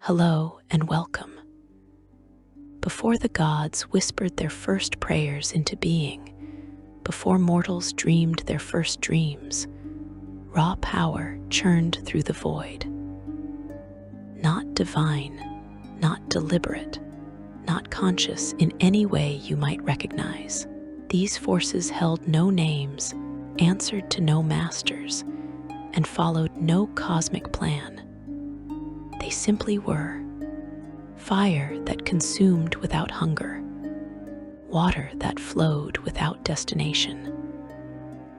Hello and welcome. Before the gods whispered their first prayers into being, before mortals dreamed their first dreams, raw power churned through the void. Not divine, not deliberate, not conscious in any way you might recognize. These forces held no names, answered to no masters, and followed no cosmic plan. They simply were. Fire that consumed without hunger, water that flowed without destination,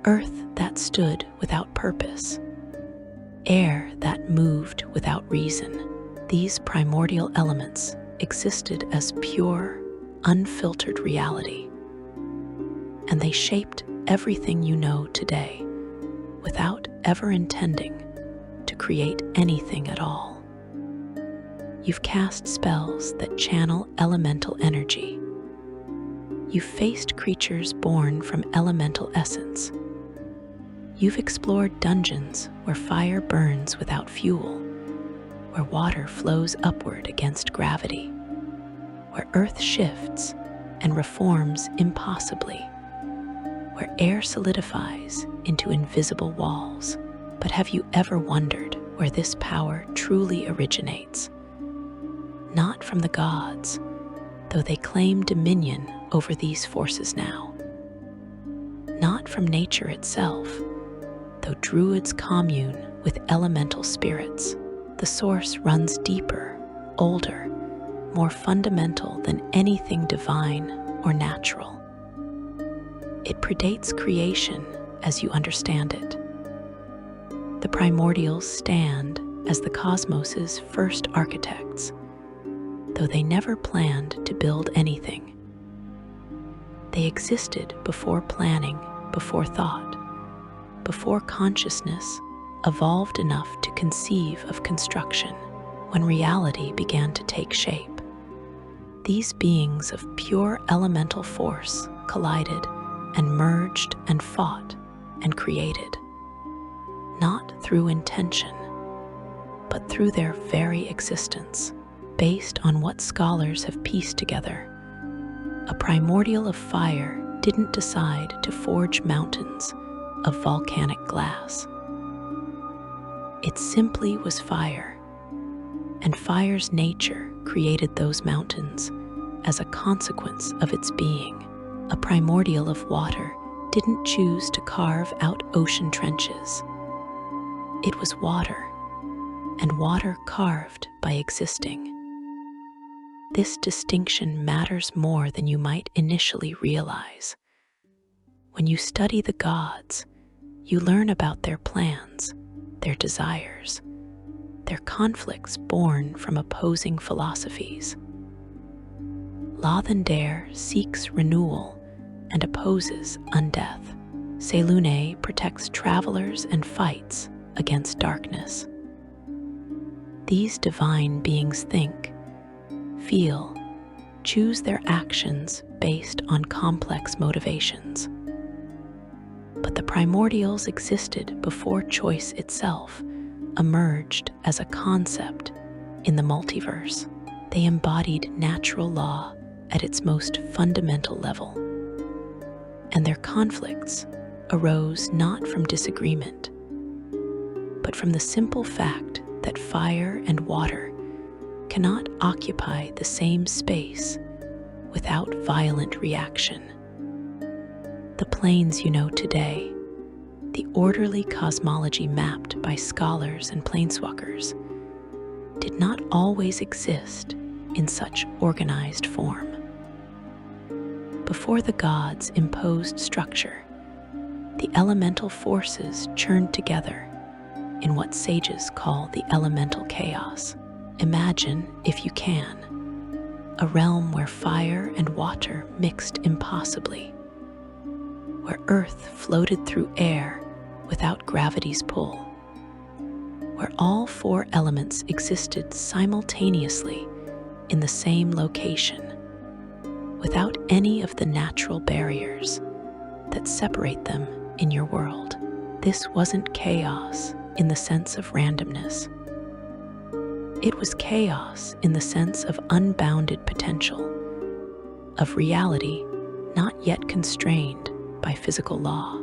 earth that stood without purpose, air that moved without reason. These primordial elements existed as pure, unfiltered reality, and they shaped everything you know today without ever intending to create anything at all. You've cast spells that channel elemental energy. You've faced creatures born from elemental essence. You've explored dungeons where fire burns without fuel, where water flows upward against gravity, where earth shifts and reforms impossibly, where air solidifies into invisible walls. But have you ever wondered where this power truly originates? Not from the gods, though they claim dominion over these forces now. Not from nature itself, though druids commune with elemental spirits. The source runs deeper, older, more fundamental than anything divine or natural. It predates creation as you understand it. The Primordials stand as the cosmos's first architects, though they never planned to build anything. They existed before planning, before thought, before consciousness evolved enough to conceive of construction, when reality began to take shape. These beings of pure elemental force collided and merged and fought and created, not through intention, but through their very existence. Based on what scholars have pieced together, a primordial of fire didn't decide to forge mountains of volcanic glass. It simply was fire, and fire's nature created those mountains as a consequence of its being. A primordial of water didn't choose to carve out ocean trenches. It was water, and water carved by existing. This distinction matters more than you might initially realize. When you study the gods, you learn about their plans, their desires, their conflicts born from opposing philosophies. Lathander seeks renewal and opposes undeath. Selune protects travelers and fights against darkness. These divine beings think, feel, choose their actions based on complex motivations. But the primordials existed before choice itself emerged as a concept in the multiverse. They embodied natural law at its most fundamental level, and their conflicts arose not from disagreement, but from the simple fact that fire and water cannot occupy the same space without violent reaction. The planes you know today, the orderly cosmology mapped by scholars and planeswalkers, did not always exist in such organized form. Before the gods imposed structure, the elemental forces churned together in what sages call the elemental chaos. Imagine, if you can, a realm where fire and water mixed impossibly, where earth floated through air without gravity's pull, where all four elements existed simultaneously in the same location, without any of the natural barriers that separate them in your world. This wasn't chaos in the sense of randomness. It was chaos in the sense of unbounded potential, of reality not yet constrained by physical law.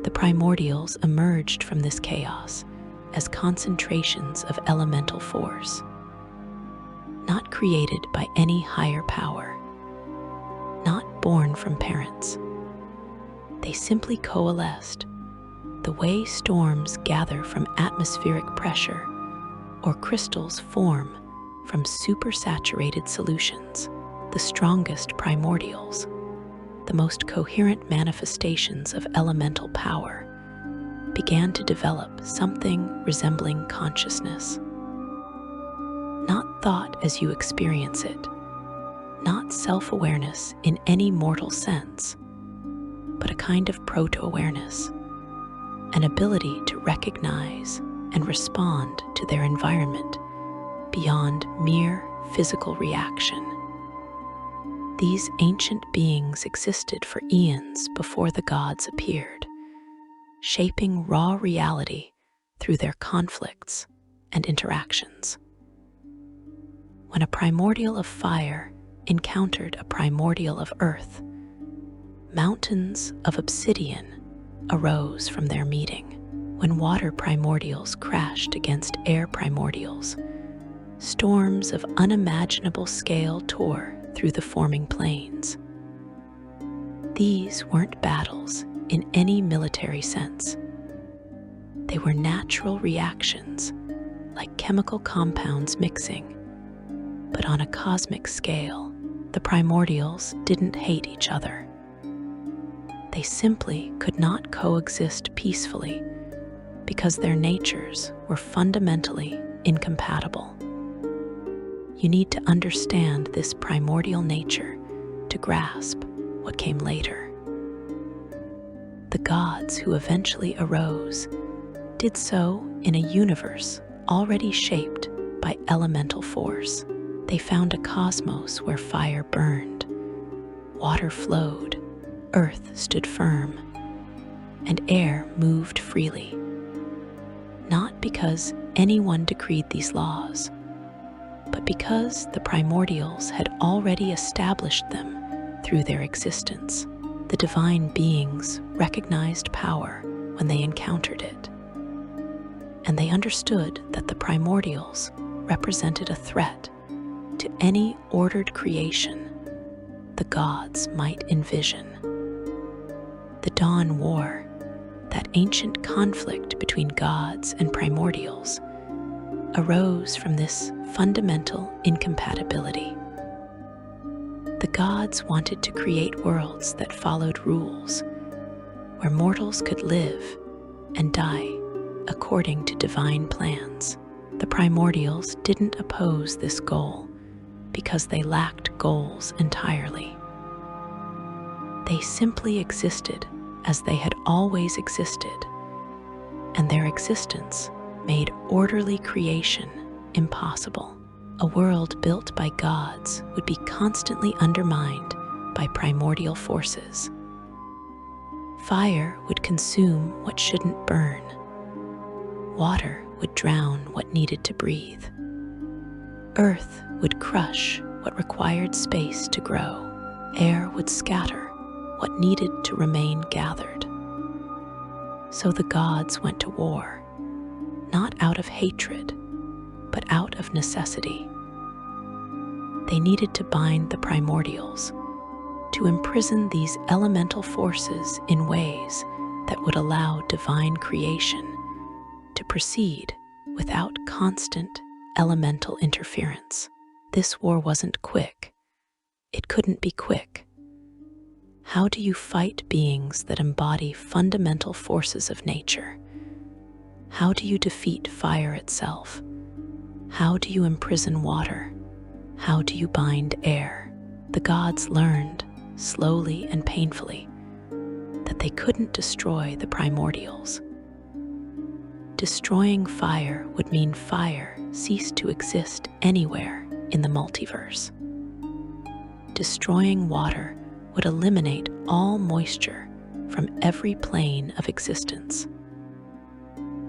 The primordials emerged from this chaos as concentrations of elemental force, not created by any higher power, not born from parents. They simply coalesced, the way storms gather from atmospheric pressure or crystals form from supersaturated solutions. The strongest primordials, the most coherent manifestations of elemental power, began to develop something resembling consciousness. Not thought as you experience it, not self-awareness in any mortal sense, but a kind of proto-awareness, an ability to recognize and respond to their environment beyond mere physical reaction. These ancient beings existed for eons before the gods appeared, shaping raw reality through their conflicts and interactions. When a primordial of fire encountered a primordial of earth, mountains of obsidian arose from their meeting. When water primordials crashed against air primordials, storms of unimaginable scale tore through the forming plains. These weren't battles in any military sense. They were natural reactions, like chemical compounds mixing. But on a cosmic scale, the primordials didn't hate each other. They simply could not coexist peacefully because their natures were fundamentally incompatible. You need to understand this primordial nature to grasp what came later. The gods who eventually arose did so in a universe already shaped by elemental force. They found a cosmos where fire burned, water flowed, earth stood firm, and air moved freely. Not because anyone decreed these laws, but because the primordials had already established them through their existence. The divine beings recognized power when they encountered it, and they understood that the primordials represented a threat to any ordered creation the gods might envision. The Dawn War, that ancient conflict between gods and primordials, arose from this fundamental incompatibility. The gods wanted to create worlds that followed rules, where mortals could live and die according to divine plans. The primordials didn't oppose this goal because they lacked goals entirely. They simply existed as they had always existed, and their existence made orderly creation impossible. A world built by gods would be constantly undermined by primordial forces. Fire would consume what shouldn't burn. Water would drown what needed to breathe. Earth would crush what required space to grow. Air would scatter what needed to remain gathered. So the gods went to war, not out of hatred, but out of necessity. They needed to bind the primordials, to imprison these elemental forces in ways that would allow divine creation to proceed without constant elemental interference. This war wasn't quick. It couldn't be quick. How do you fight beings that embody fundamental forces of nature? How do you defeat fire itself? How do you imprison water? How do you bind air? The gods learned, slowly and painfully, that they couldn't destroy the primordials. Destroying fire would mean fire ceased to exist anywhere in the multiverse. Destroying water would eliminate all moisture from every plane of existence.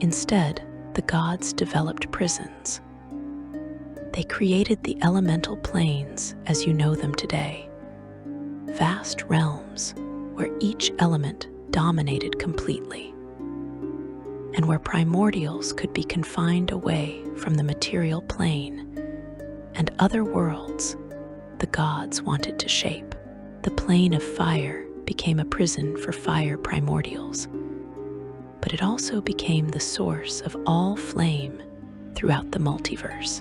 Instead, the gods developed prisons, They created the elemental planes as you know them today, vast realms where each element dominated completely, and where primordials could be confined away from the material plane and other worlds the gods wanted to shape. The plane of fire became a prison for fire primordials, but it also became the source of all flame throughout the multiverse.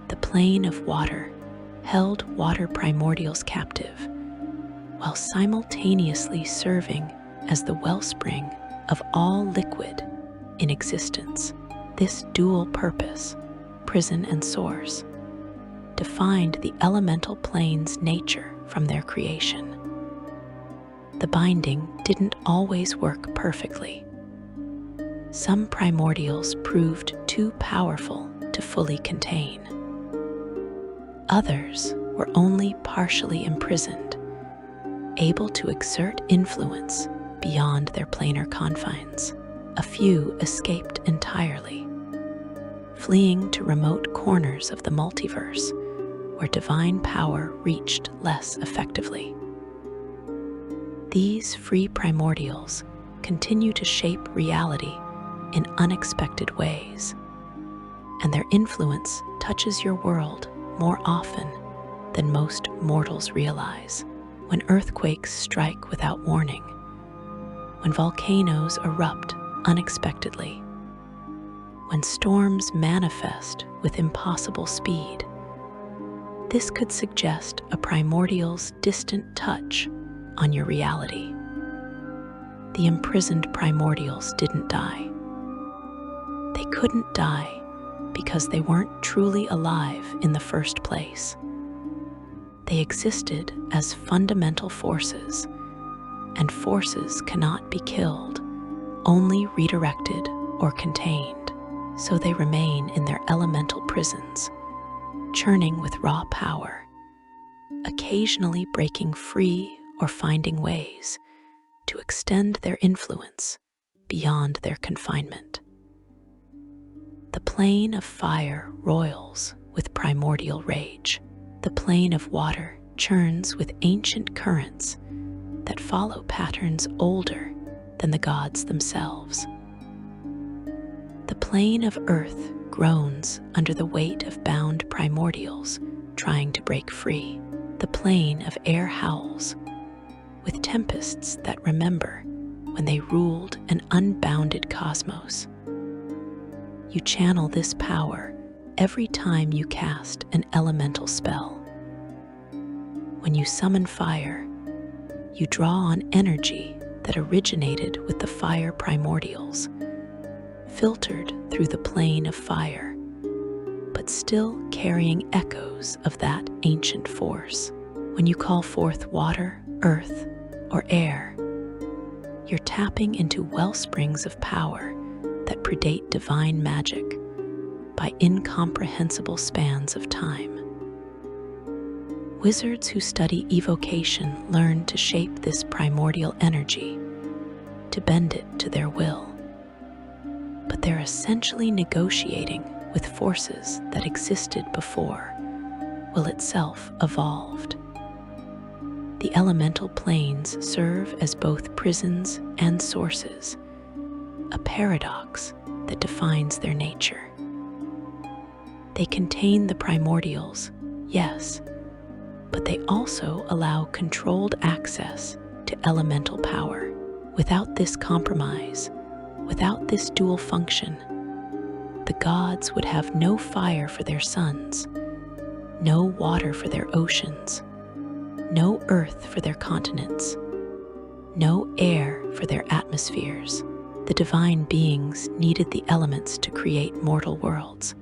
The plane of water held water primordials captive, while simultaneously serving as the wellspring of all liquid in existence. This dual purpose, prison and source, defined the elemental plane's nature from their creation. The binding didn't always work perfectly. Some primordials proved too powerful to fully contain. Others were only partially imprisoned, able to exert influence beyond their planar confines. A few escaped entirely, fleeing to remote corners of the multiverse where divine power reached less effectively. These free primordials continue to shape reality in unexpected ways, and their influence touches your world more often than most mortals realize. When earthquakes strike without warning, when volcanoes erupt unexpectedly, when storms manifest with impossible speed, this could suggest a primordial's distant touch on your reality. The imprisoned primordials didn't die. They couldn't die because they weren't truly alive in the first place. They existed as fundamental forces, and forces cannot be killed, only redirected or contained. So they remain in their elemental prisons, churning with raw power, occasionally breaking free or finding ways to extend their influence beyond their confinement. The plane of fire roils with primordial rage. The plane of water churns with ancient currents that follow patterns older than the gods themselves. The plane of earth groans under the weight of bound primordials trying to break free. The plane of air howls with tempests that remember when they ruled an unbounded cosmos. You channel this power every time you cast an elemental spell. When you summon fire, you draw on energy that originated with the fire primordials, filtered through the plane of fire, but still carrying echoes of that ancient force. When you call forth water, earth, or air, you're tapping into wellsprings of power that predate divine magic by incomprehensible spans of time. Wizards who study evocation learn to shape this primordial energy, to bend it to their will. But they're essentially negotiating with forces that existed before, will itself evolved. The elemental planes serve as both prisons and sources, a paradox that defines their nature. They contain the primordials, yes, but they also allow controlled access to elemental power. Without this compromise, without this dual function, the gods would have no fire for their suns, no water for their oceans, no earth for their continents, no air for their atmospheres. The divine beings needed the elements to create mortal worlds,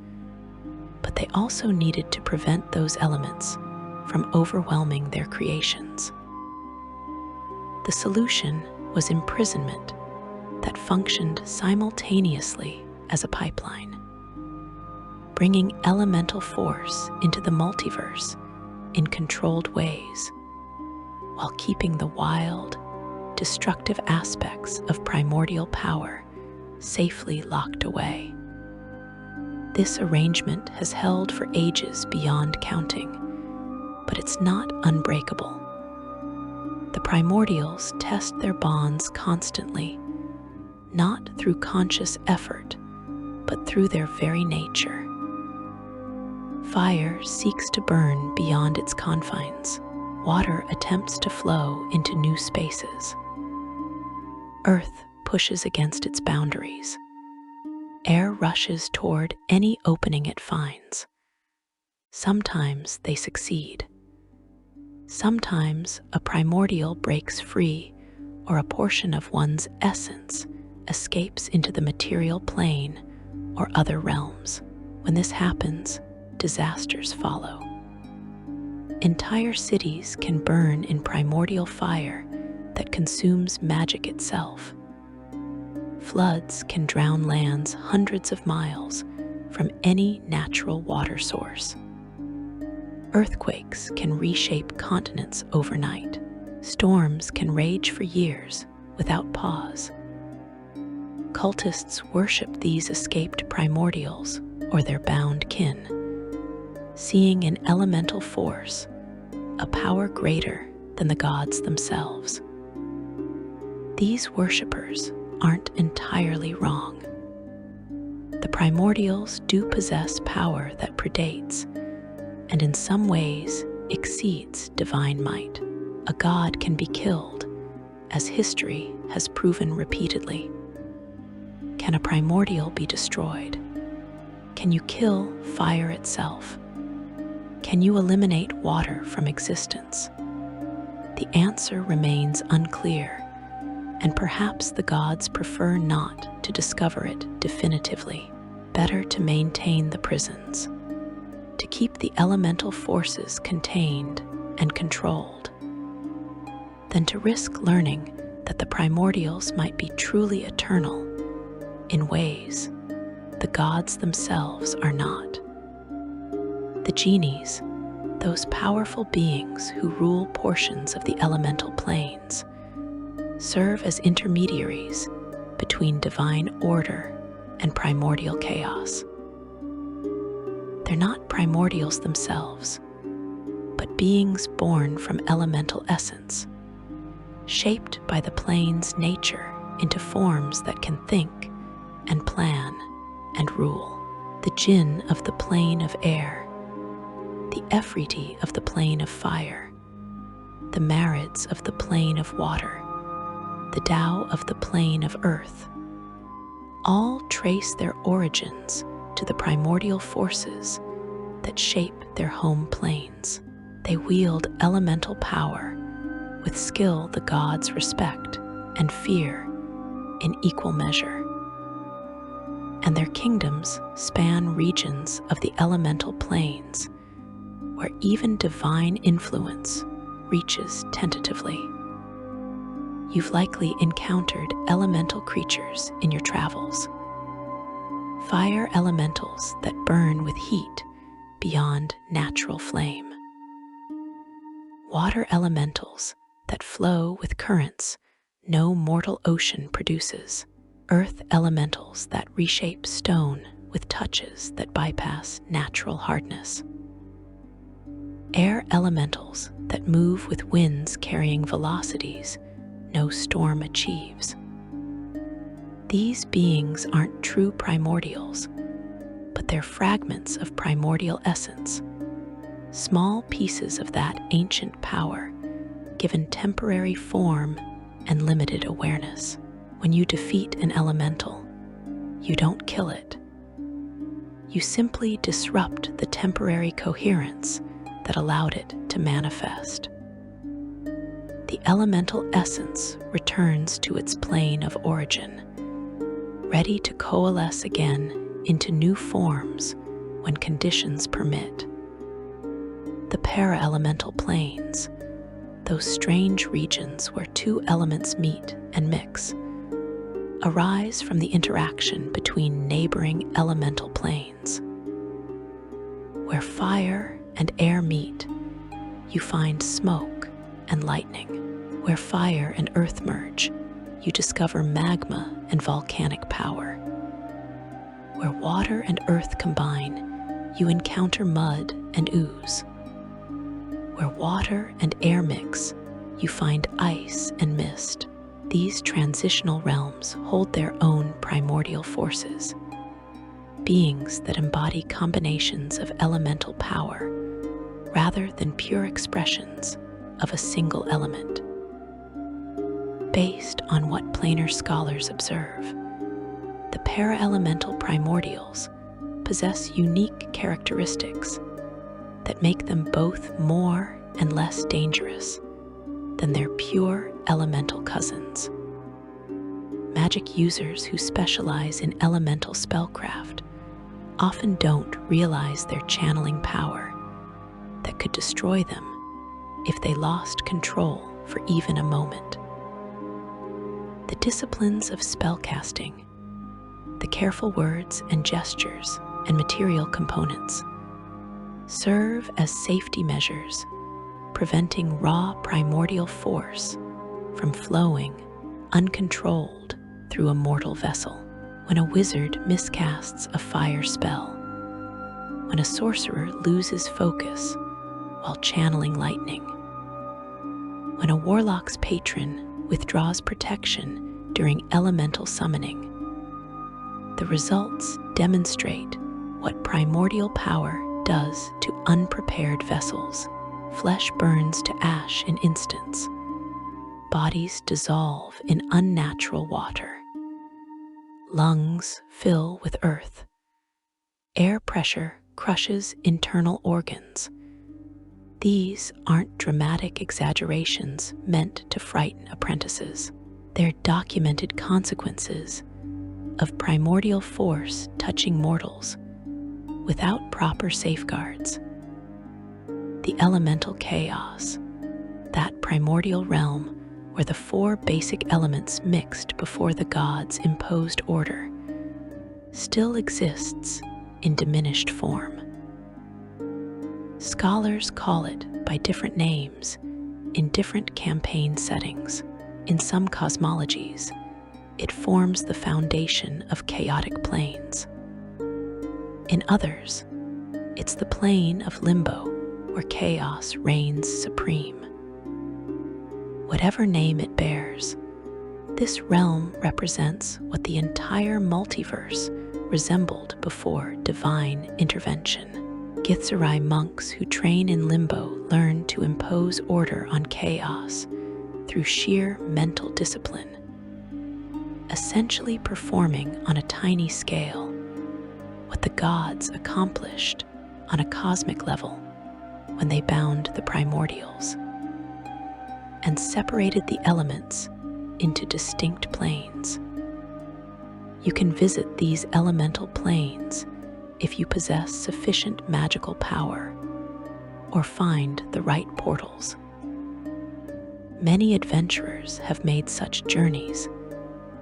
but they also needed to prevent those elements from overwhelming their creations. The solution was imprisonment that functioned simultaneously as a pipeline, bringing elemental force into the multiverse in controlled ways, while keeping the wild, destructive aspects of primordial power safely locked away. This arrangement has held for ages beyond counting, but it's not unbreakable. The Primordials test their bonds constantly, not through conscious effort, but through their very nature. Fire seeks to burn beyond its confines. Water attempts to flow into new spaces. Earth pushes against its boundaries. Air rushes toward any opening it finds. Sometimes they succeed. Sometimes a primordial breaks free, or a portion of one's essence escapes into the material plane or other realms. When this happens, disasters follow. Entire cities can burn in primordial fire that consumes magic itself. Floods can drown lands hundreds of miles from any natural water source. Earthquakes can reshape continents overnight. Storms can rage for years without pause. Cultists worship these escaped primordials or their bound kin, seeing in elemental force a power greater than the gods themselves. These worshippers aren't entirely wrong. The primordials do possess power that predates, and in some ways exceeds divine might. A god can be killed, as history has proven repeatedly. Can a primordial be destroyed? Can you kill fire itself? Can you eliminate water from existence? The answer remains unclear, and perhaps the gods prefer not to discover it definitively. Better to maintain the prisons, to keep the elemental forces contained and controlled, than to risk learning that the primordials might be truly eternal in ways the gods themselves are not. The genies, those powerful beings who rule portions of the elemental planes, serve as intermediaries between divine order and primordial chaos. They're not primordials themselves, but beings born from elemental essence, shaped by the plane's nature into forms that can think and plan and rule. The jinn of the plane of air, the Efriti of the plane of fire, the Marids of the plane of water, the Tao of the plane of earth, all trace their origins to the primordial forces that shape their home planes. They wield elemental power with skill the gods respect and fear in equal measure. And their kingdoms span regions of the elemental planes where even divine influence reaches tentatively. You've likely encountered elemental creatures in your travels. Fire elementals that burn with heat beyond natural flame. Water elementals that flow with currents no mortal ocean produces. Earth elementals that reshape stone with touches that bypass natural hardness. Air elementals that move with winds carrying velocities no storm achieves. These beings aren't true primordials, but they're fragments of primordial essence, small pieces of that ancient power, given temporary form and limited awareness. When you defeat an elemental, you don't kill it. You simply disrupt the temporary coherence that allowed it to manifest. The elemental essence returns to its plane of origin, ready to coalesce again into new forms when conditions permit. The para-elemental planes, those strange regions where two elements meet and mix, arise from the interaction between neighboring elemental planes. Where fire and air meet, you find smoke and lightning. Where fire and earth merge, you discover magma and volcanic power. Where water and earth combine, you encounter mud and ooze. Where water and air mix, you find ice and mist. These transitional realms hold their own primordial forces, beings that embody combinations of elemental power rather than pure expressions of a single element. Based on what planar scholars observe, the para-elemental primordials possess unique characteristics that make them both more and less dangerous than their pure elemental cousins. Magic users who specialize in elemental spellcraft often don't realize their channeling power that could destroy them if they lost control for even a moment. The disciplines of spellcasting, the careful words and gestures and material components, serve as safety measures, preventing raw primordial force from flowing uncontrolled through a mortal vessel. When a wizard miscasts a fire spell, when a sorcerer loses focus while channeling lightning, when a warlock's patron withdraws protection during elemental summoning, the results demonstrate what primordial power does to unprepared vessels. Flesh burns to ash in instants. Bodies dissolve in unnatural water. Lungs fill with earth. Air pressure crushes internal organs. These aren't dramatic exaggerations meant to frighten apprentices. They're documented consequences of primordial force touching mortals without proper safeguards. The elemental chaos, that primordial realm where the four basic elements mixed before the gods imposed order, still exists in diminished form. Scholars call it by different names in different campaign settings. In some cosmologies, it forms the foundation of chaotic planes. In others, it's the plane of limbo where chaos reigns supreme. Whatever name it bears, this realm represents what the entire multiverse resembled before divine intervention. Githzerai monks who train in limbo learn to impose order on chaos through sheer mental discipline, essentially performing on a tiny scale what the gods accomplished on a cosmic level when they bound the primordials and separated the elements into distinct planes. You can visit these elemental planes if you possess sufficient magical power or find the right portals. Many adventurers have made such journeys,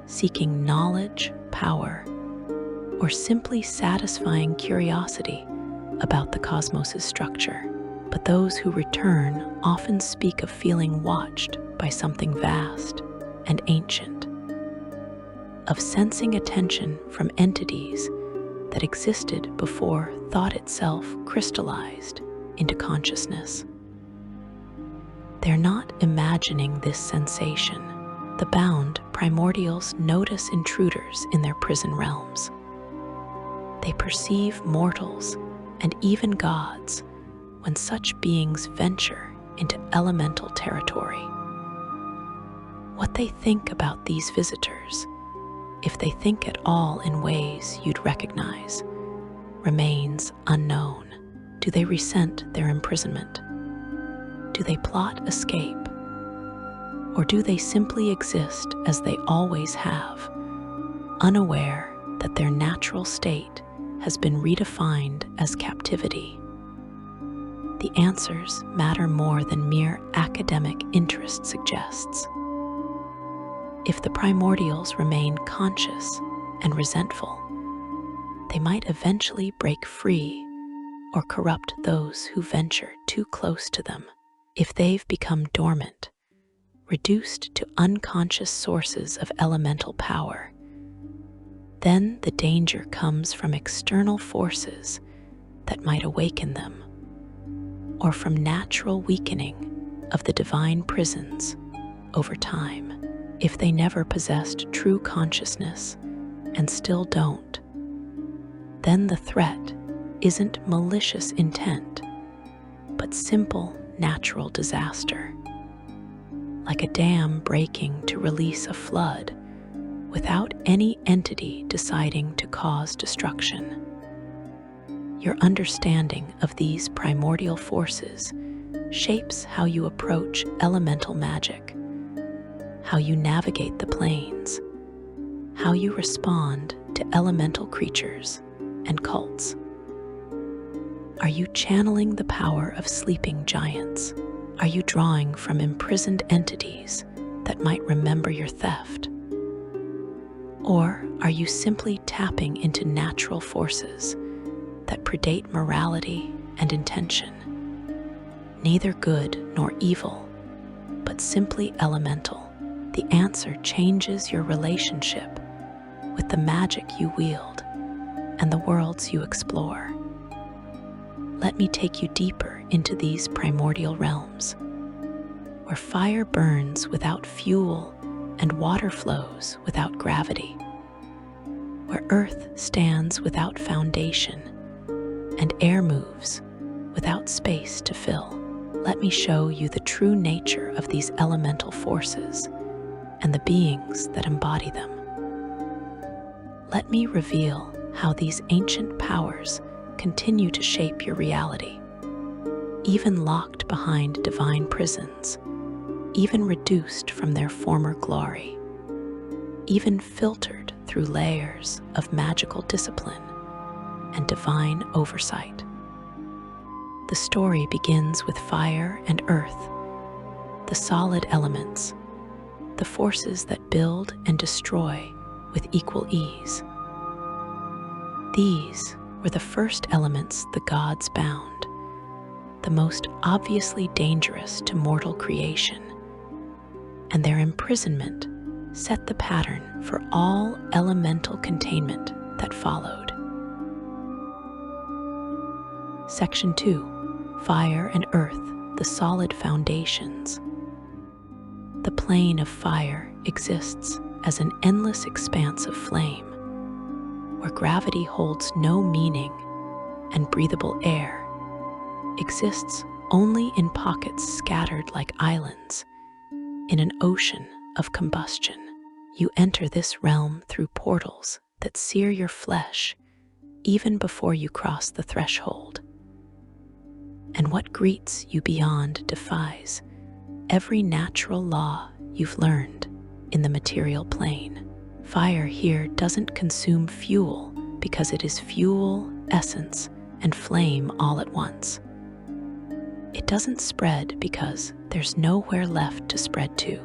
seeking knowledge, power, or simply satisfying curiosity about the cosmos's structure. But those who return often speak of feeling watched by something vast and ancient, of sensing attention from entities that existed before thought itself crystallized into consciousness. They're not imagining this sensation. The bound primordials notice intruders in their prison realms. They perceive mortals and even gods when such beings venture into elemental territory. What they think about these visitors, if they think at all in ways you'd recognize, remains unknown. Do they resent their imprisonment? Do they plot escape? Or do they simply exist as they always have, unaware that their natural state has been redefined as captivity? The answers matter more than mere academic interest suggests. If the primordials remain conscious and resentful, they might eventually break free or corrupt those who venture too close to them. If they've become dormant, reduced to unconscious sources of elemental power, Then the danger comes from external forces that might awaken them, or from natural weakening of the divine prisons over time. If they never possessed true consciousness and still don't, then the threat isn't malicious intent, but simple natural disaster, like a dam breaking to release a flood without any entity deciding to cause destruction. Your understanding of these primordial forces shapes how you approach elemental magic, how you navigate the planes, how you respond to elemental creatures and cults. Are you channeling the power of sleeping giants? Are you drawing from imprisoned entities that might remember your theft? Or are you simply tapping into natural forces that predate morality and intention? Neither good nor evil, but simply elemental. The answer changes your relationship with the magic you wield and the worlds you explore. Let me take you deeper into these primordial realms, where fire burns without fuel and water flows without gravity, where earth stands without foundation and air moves without space to fill. Let me show you the true nature of these elemental forces and the beings that embody them. Let me reveal how these ancient powers continue to shape your reality, even locked behind divine prisons, even reduced from their former glory, even filtered through layers of magical discipline and divine oversight. The story begins with fire and earth, the solid elements, the forces that build and destroy with equal ease. These were the first elements the gods bound, the most obviously dangerous to mortal creation, and their imprisonment set the pattern for all elemental containment that followed. Section 2: Fire and Earth, the solid foundations. The plane of fire exists as an endless expanse of flame, where gravity holds no meaning and breathable air exists only in pockets scattered like islands in an ocean of combustion. You enter this realm through portals that sear your flesh even before you cross the threshold. And what greets you beyond defies every natural law you've learned in the material plane. Fire here doesn't consume fuel because it is fuel, essence, and flame all at once. It doesn't spread because there's nowhere left to spread to.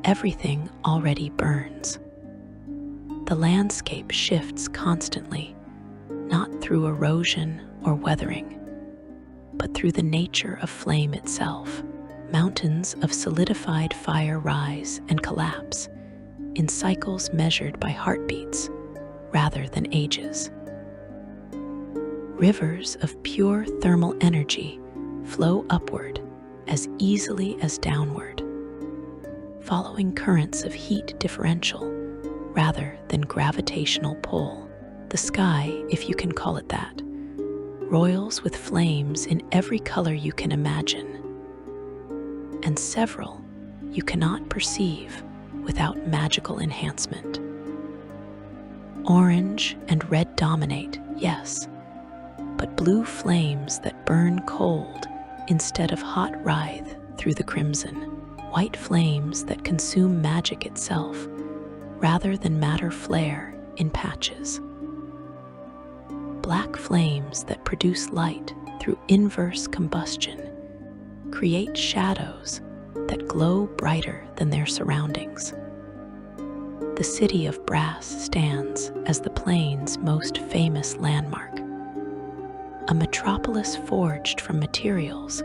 Everything already burns. The landscape shifts constantly, not through erosion or weathering, but through the nature of flame itself. Mountains of solidified fire rise and collapse in cycles measured by heartbeats rather than ages. Rivers of pure thermal energy flow upward as easily as downward, following currents of heat differential rather than gravitational pull. The sky, if you can call it that, roils with flames in every color you can imagine, and several you cannot perceive without magical enhancement. Orange and red dominate, yes, but blue flames that burn cold instead of hot writhe through the crimson. White flames that consume magic itself rather than matter flare in patches. Black flames that produce light through inverse combustion create shadows that glow brighter than their surroundings. The city of brass stands as the plane's most famous landmark, a metropolis forged from materials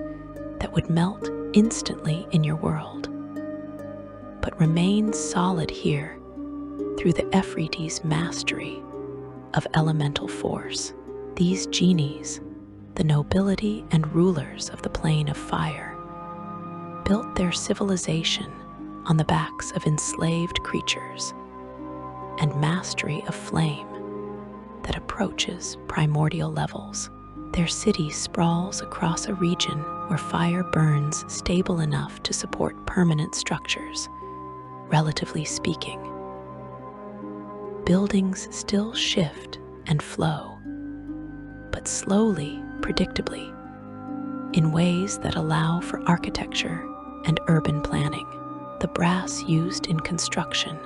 that would melt instantly in your world, but remain solid here through the Efreeti's mastery of elemental force. These genies, the nobility and rulers of the plane of fire, built their civilization on the backs of enslaved creatures and mastery of flame that approaches primordial levels. Their city sprawls across a region where fire burns stable enough to support permanent structures, relatively speaking. Buildings still shift and flow, but slowly, predictably, in ways that allow for architecture and urban planning. The brass used in construction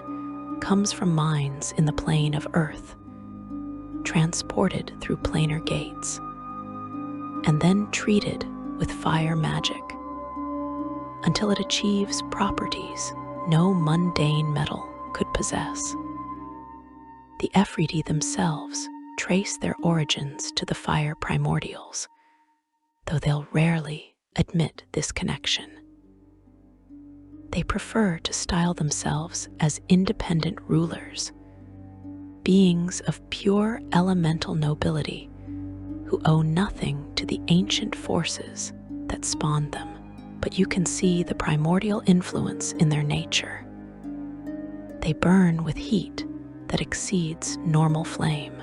comes from mines in the plane of earth, transported through planar gates, and then treated with fire magic until it achieves properties no mundane metal could possess. The Efreeti themselves trace their origins to the fire primordials, though they'll rarely admit this connection. They prefer to style themselves as independent rulers, beings of pure elemental nobility who owe nothing to the ancient forces that spawned them. But you can see the primordial influence in their nature. They burn with heat that exceeds normal flame.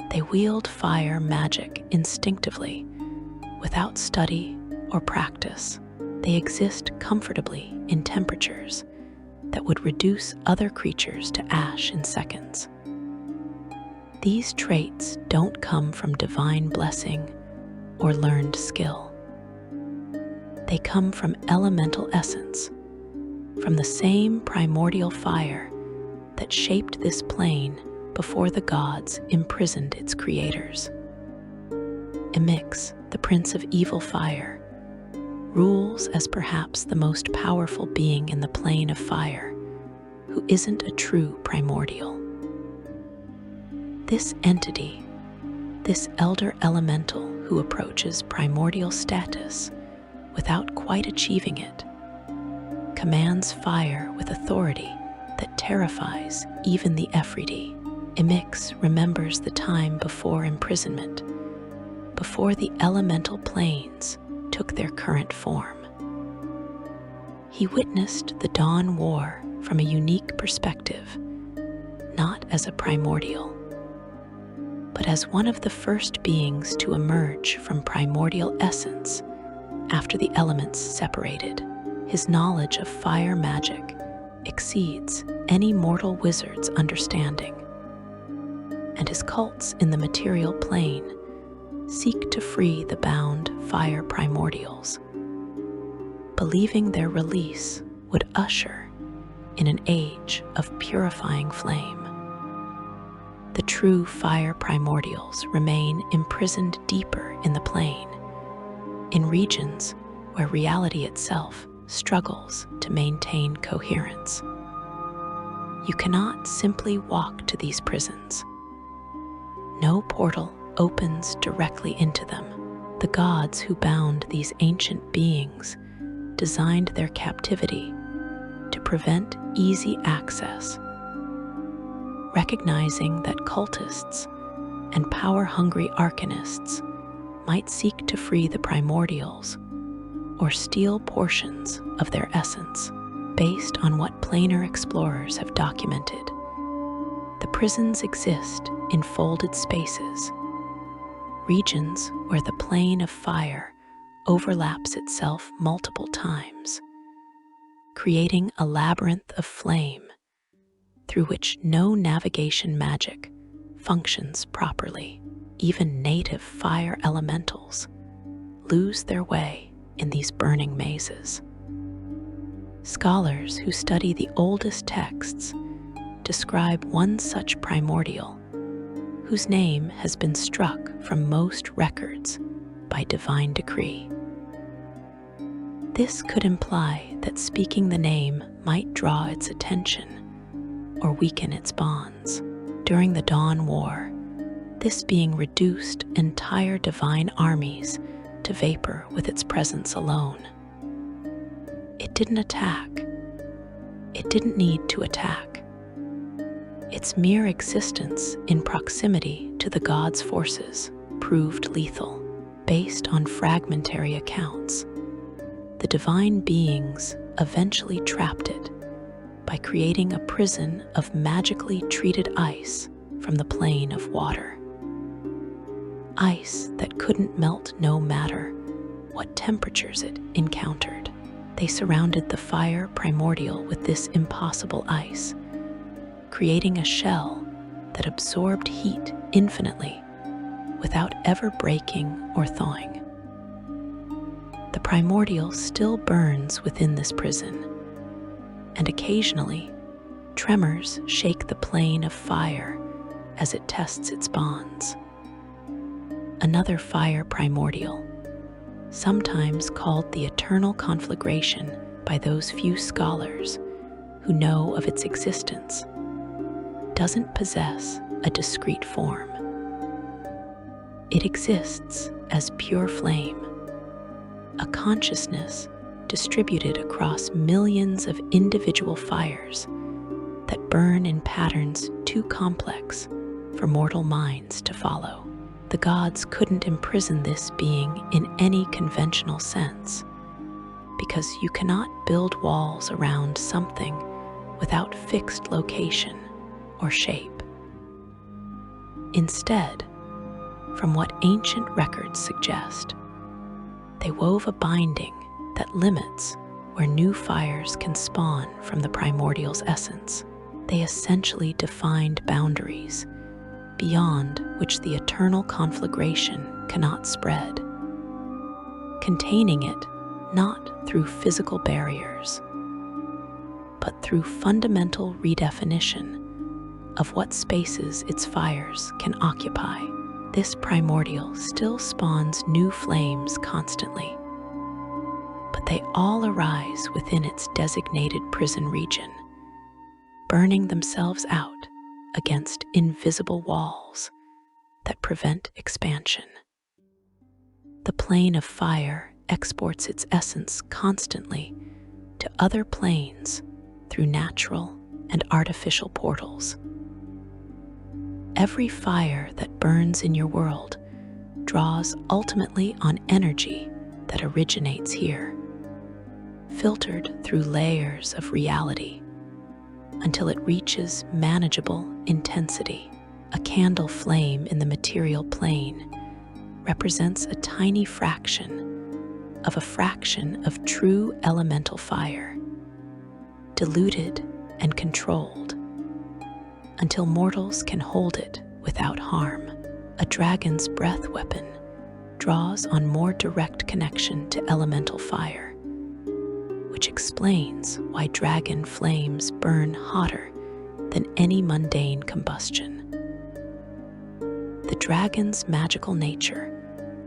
They wield fire magic instinctively, without study or practice. They exist comfortably in temperatures that would reduce other creatures to ash in seconds. These traits don't come from divine blessing or learned skill. They come from elemental essence, from the same primordial fire that shaped this plane before the gods imprisoned its creators. Emix, the prince of evil fire, rules as perhaps the most powerful being in the plane of fire, who isn't a true primordial. This entity, this elder elemental who approaches primordial status without quite achieving it, commands fire with authority that terrifies even the Efreeti. Emix remembers the time before imprisonment, before the elemental planes took their current form. He witnessed the Dawn War from a unique perspective, not as a primordial, but as one of the first beings to emerge from primordial essence after the elements separated. His knowledge of fire magic exceeds any mortal wizard's understanding, and his cults in the material plane seek to free the bound fire primordials, believing their release would usher in an age of purifying flame. The true fire primordials remain imprisoned deeper in the plane, in regions where reality itself struggles to maintain coherence. You cannot simply walk to these prisons. No portal opens directly into them. The gods who bound these ancient beings designed their captivity to prevent easy access, recognizing that cultists and power-hungry arcanists might seek to free the primordials or steal portions of their essence. Based on what planar explorers have documented, the prisons exist in folded spaces, regions where the plane of fire overlaps itself multiple times, creating a labyrinth of flame through which no navigation magic functions properly. Even native fire elementals lose their way in these burning mazes. Scholars who study the oldest texts describe one such primordial whose name has been struck from most records by divine decree. This could imply that speaking the name might draw its attention or weaken its bonds. During the Dawn War, this being reduced entire divine armies to vapor with its presence alone. It didn't attack. It didn't need to attack. Its mere existence in proximity to the god's forces proved lethal. Based on fragmentary accounts, the divine beings eventually trapped it by creating a prison of magically treated ice from the plane of water. Ice that couldn't melt no matter what temperatures it encountered. They surrounded the fire primordial with this impossible ice, creating a shell that absorbed heat infinitely without ever breaking or thawing. The primordial still burns within this prison, and occasionally tremors shake the plane of fire as it tests its bonds. Another fire primordial, sometimes called the eternal conflagration by those few scholars who know of its existence, doesn't possess a discrete form. It exists as pure flame, a consciousness distributed across millions of individual fires that burn in patterns too complex for mortal minds to follow. The gods couldn't imprison this being in any conventional sense, because you cannot build walls around something without fixed location or shape. Instead, from what ancient records suggest, they wove a binding that limits where new fires can spawn from the primordial's essence. They essentially defined boundaries beyond which the eternal conflagration cannot spread, containing it not through physical barriers, but through fundamental redefinition of what spaces its fires can occupy. This primordial still spawns new flames constantly, but they all arise within its designated prison region, burning themselves out against invisible walls that prevent expansion. The plane of fire exports its essence constantly to other planes through natural and artificial portals. Every fire that burns in your world draws ultimately on energy that originates here, filtered through layers of reality until it reaches manageable intensity. A candle flame in the material plane represents a tiny fraction of a fraction of true elemental fire, diluted and controlled until mortals can hold it without harm. A dragon's breath weapon draws on more direct connection to elemental fire, which explains why dragon flames burn hotter than any mundane combustion. The dragon's magical nature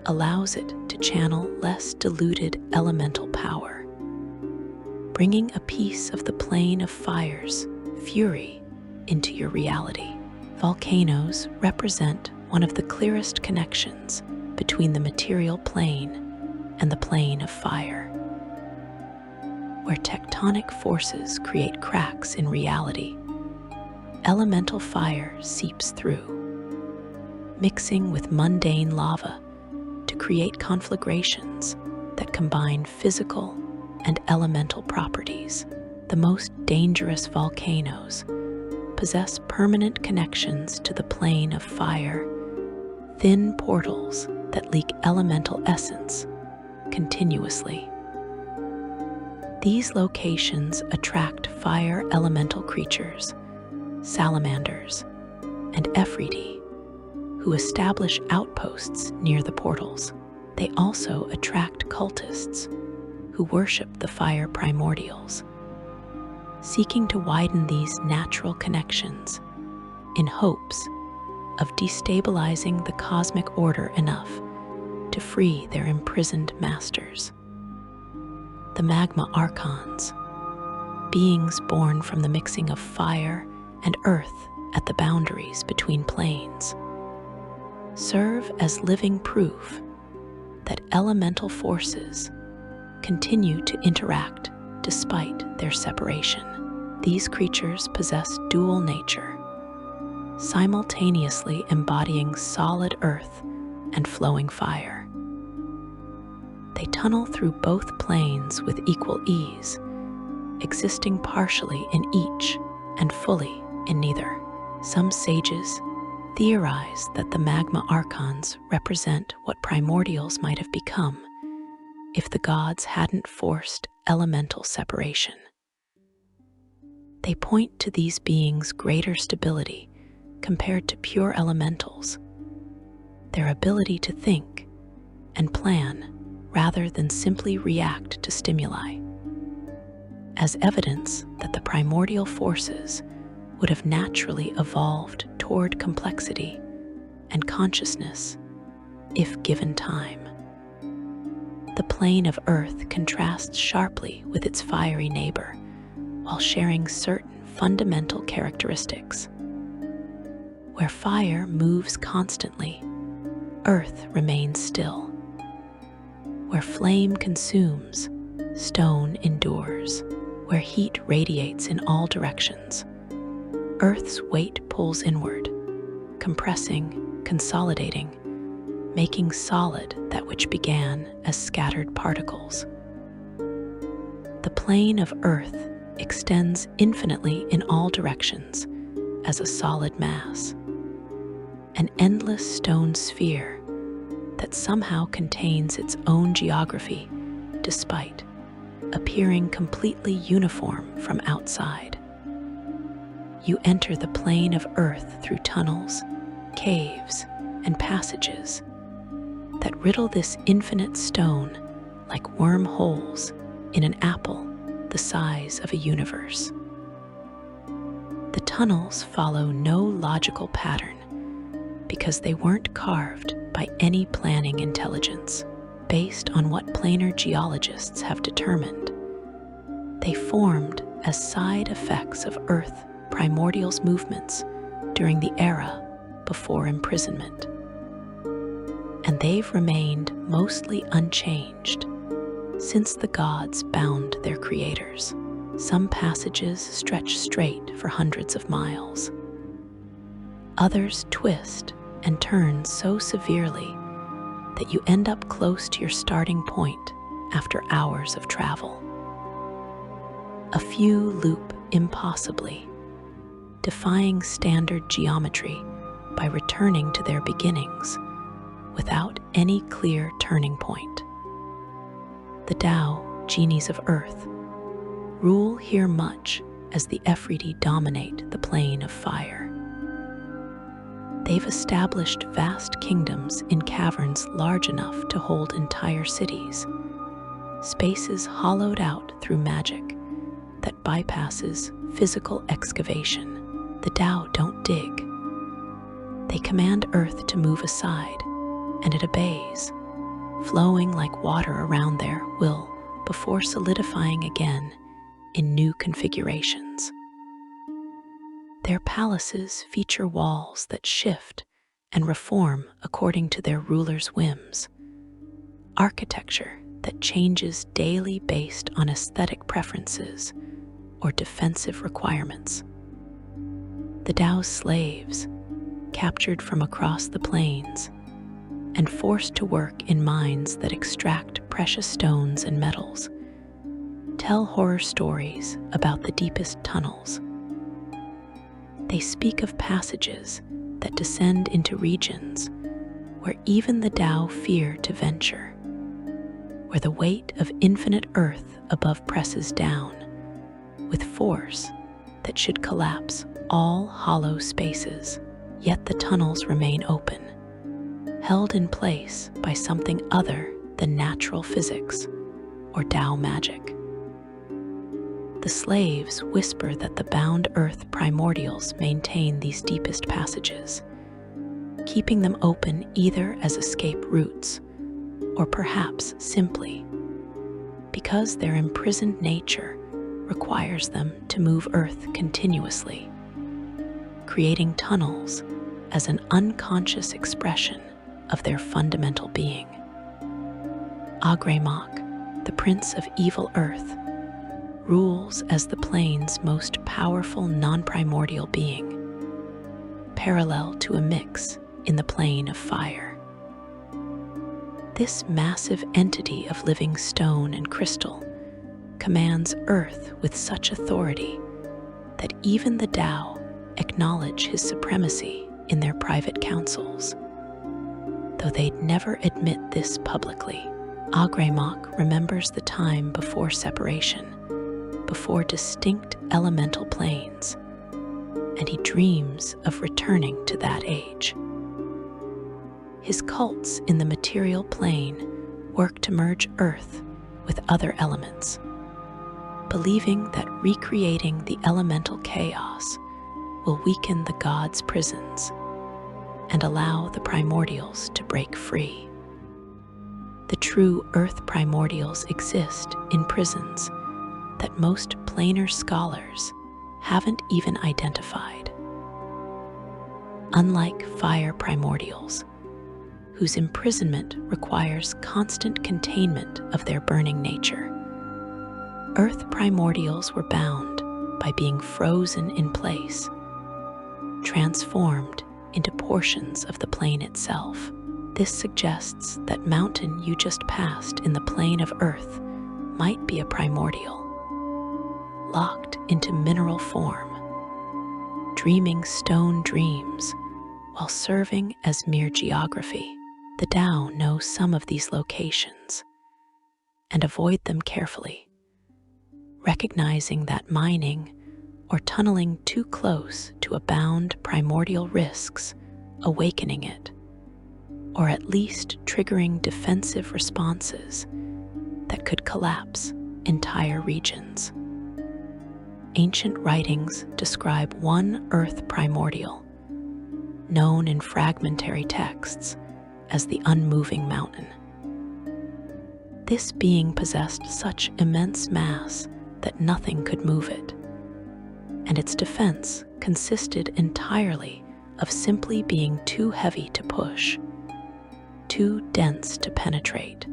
allows it to channel less diluted elemental power, bringing a piece of the plane of fire's fury into your reality. Volcanoes represent one of the clearest connections between the material plane and the plane of fire, where tectonic forces create cracks in reality. Elemental fire seeps through, mixing with mundane lava to create conflagrations that combine physical and elemental properties. The most dangerous volcanoes possess permanent connections to the plane of fire, thin portals that leak elemental essence continuously. These locations attract fire elemental creatures, salamanders, and Ephridi, who establish outposts near the portals. They also attract cultists who worship the fire primordials, seeking to widen these natural connections in hopes of destabilizing the cosmic order enough to free their imprisoned masters. The magma archons, beings born from the mixing of fire and earth at the boundaries between planes, serve as living proof that elemental forces continue to interact despite their separation. These creatures possess dual nature, simultaneously embodying solid earth and flowing fire. They tunnel through both planes with equal ease, existing partially in each and fully in neither. Some sages theorize that the magma archons represent what primordials might have become if the gods hadn't forced elemental separation. They point to these beings' greater stability compared to pure elementals, their ability to think and plan rather than simply react to stimuli, as evidence that the primordial forces would have naturally evolved toward complexity and consciousness if given time. The plane of Earth contrasts sharply with its fiery neighbor while sharing certain fundamental characteristics. Where fire moves constantly, Earth remains still. Where flame consumes, stone endures. Where heat radiates in all directions, Earth's weight pulls inward, compressing, consolidating, making solid that which began as scattered particles. The plane of Earth extends infinitely in all directions as a solid mass, an endless stone sphere that somehow contains its own geography despite appearing completely uniform from outside. You enter the plane of Earth through tunnels, caves, and passages that riddle this infinite stone like wormholes in an apple the size of a universe. The tunnels follow no logical pattern because they weren't carved by any planning intelligence. Based on what planar geologists have determined, they formed as side effects of Earth primordials movements during the era before imprisonment. And they've remained mostly unchanged since the gods bound their creators. Some passages stretch straight for hundreds of miles. Others twist and turn so severely that you end up close to your starting point after hours of travel. A few loop impossibly, defying standard geometry by returning to their beginnings without any clear turning point. The Tao, genies of Earth, rule here much as the Ephraite dominate the plane of fire. They've established vast kingdoms in caverns large enough to hold entire cities, spaces hollowed out through magic that bypasses physical excavation. The Tao don't dig. They command Earth to move aside, and it obeys, flowing like water around their will before solidifying again in new configurations. Their palaces feature walls that shift and reform according to their rulers' whims, architecture that changes daily based on aesthetic preferences or defensive requirements. The Tao's slaves, captured from across the plains and forced to work in mines that extract precious stones and metals, tell horror stories about the deepest tunnels. They speak of passages that descend into regions where even the Tao fear to venture, where the weight of infinite Earth above presses down, with force that should collapse all hollow spaces, yet the tunnels remain open, held in place by something other than natural physics or Tao magic. The slaves whisper that the bound Earth primordials maintain these deepest passages, keeping them open either as escape routes or perhaps simply because their imprisoned nature requires them to move Earth continuously, creating tunnels as an unconscious expression of their fundamental being. Agremak, the prince of evil Earth, rules as the plane's most powerful non-primordial being. parallel to a mix in the plane of fire. This massive entity of living stone and crystal commands Earth with such authority that even the Tao acknowledge his supremacy in their private councils. Though they'd never admit this publicly, Agremok remembers the time before separation, before distinct elemental planes, and he dreams of returning to that age. His cults in the material plane work to merge Earth with other elements, believing that recreating the elemental chaos will weaken the gods' prisons and allow the primordials to break free. The true Earth primordials exist in prisons that most planar scholars haven't even identified. Unlike fire primordials, whose imprisonment requires constant containment of their burning nature, Earth primordials were bound by being frozen in place, transformed into portions of the plane itself. This suggests that mountain you just passed in the plane of Earth might be a primordial, locked into mineral form, dreaming stone dreams while serving as mere geography. The Tao know some of these locations and avoid them carefully, recognizing that mining or tunneling too close to a bound primordial risks awakening it, or at least triggering defensive responses that could collapse entire regions. Ancient writings describe one Earth primordial, known in fragmentary texts as the unmoving mountain. This being possessed such immense mass that nothing could move it, and its defense consisted entirely of simply being too heavy to push, too dense to penetrate,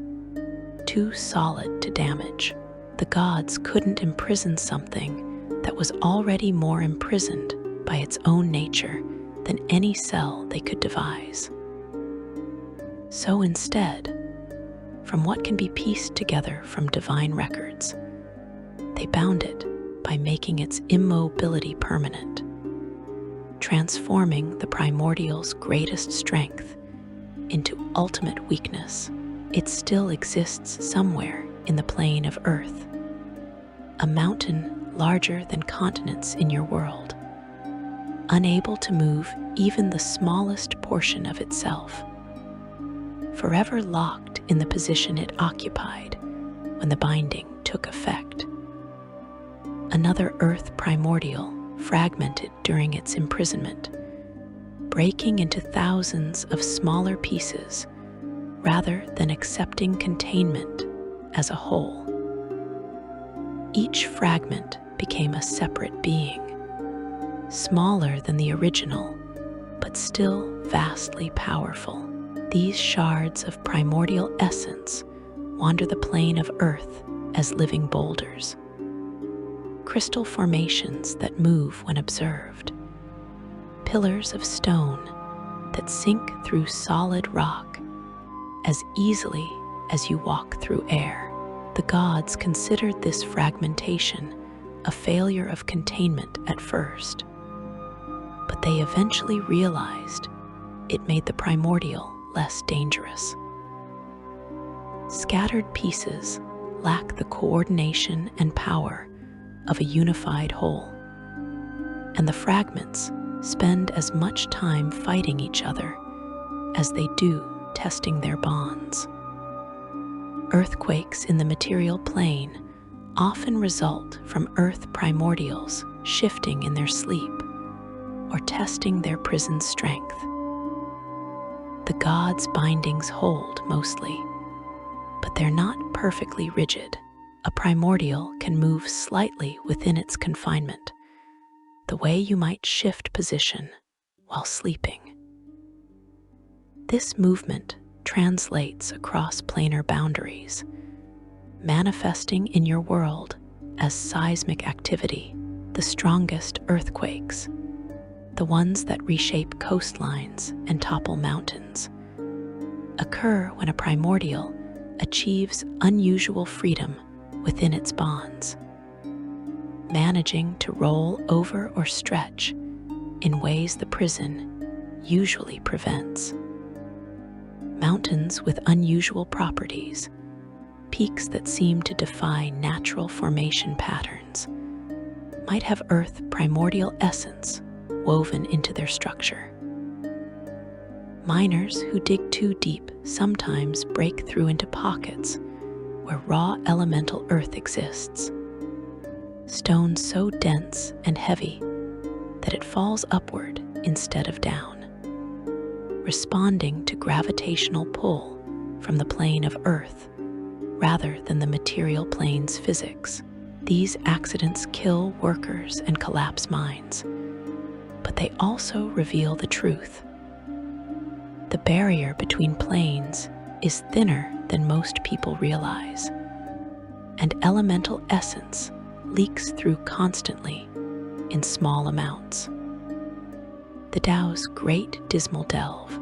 too solid to damage. The gods couldn't imprison something that was already more imprisoned by its own nature than any cell they could devise. So instead, from what can be pieced together from divine records, they bound it by making its immobility permanent, transforming the primordial's greatest strength into ultimate weakness. It still exists somewhere in the plane of Earth, a mountain larger than continents in your world, unable to move even the smallest portion of itself, forever locked in the position it occupied when the binding took effect. Another Earth primordial fragmented during its imprisonment, breaking into thousands of smaller pieces rather than accepting containment as a whole. Each fragment became a separate being, smaller than the original, but still vastly powerful. These shards of primordial essence wander the plane of Earth as living boulders, crystal formations that move when observed, pillars of stone that sink through solid rock as easily as you walk through air. The gods considered this fragmentation a failure of containment at first, but they eventually realized it made the primordial less dangerous. Scattered pieces lack the coordination and power of a unified whole, and the fragments spend as much time fighting each other as they do testing their bonds. Earthquakes in the material plane often result from Earth primordials shifting in their sleep or testing their prison's strength. The gods' bindings hold mostly, but they're not perfectly rigid. A primordial can move slightly within its confinement, the way you might shift position while sleeping. This movement translates across planar boundaries, manifesting in your world as seismic activity. The strongest earthquakes the ones that reshape coastlines and topple mountains, occur when a primordial achieves unusual freedom within its bonds, managing to roll over or stretch in ways the prison usually prevents. Mountains with unusual properties, peaks that seem to defy natural formation patterns, might have Earth primordial essence woven into their structure. Miners who dig too deep sometimes break through into pockets where raw elemental earth exists, stone so dense and heavy that it falls upward instead of down, responding to gravitational pull from the plane of Earth rather than the material plane's physics. These accidents kill workers and collapse mines, but they also reveal the truth. The barrier between planes is thinner than most people realize, and elemental essence leaks through constantly in small amounts. The Tao's Great Dismal Delve,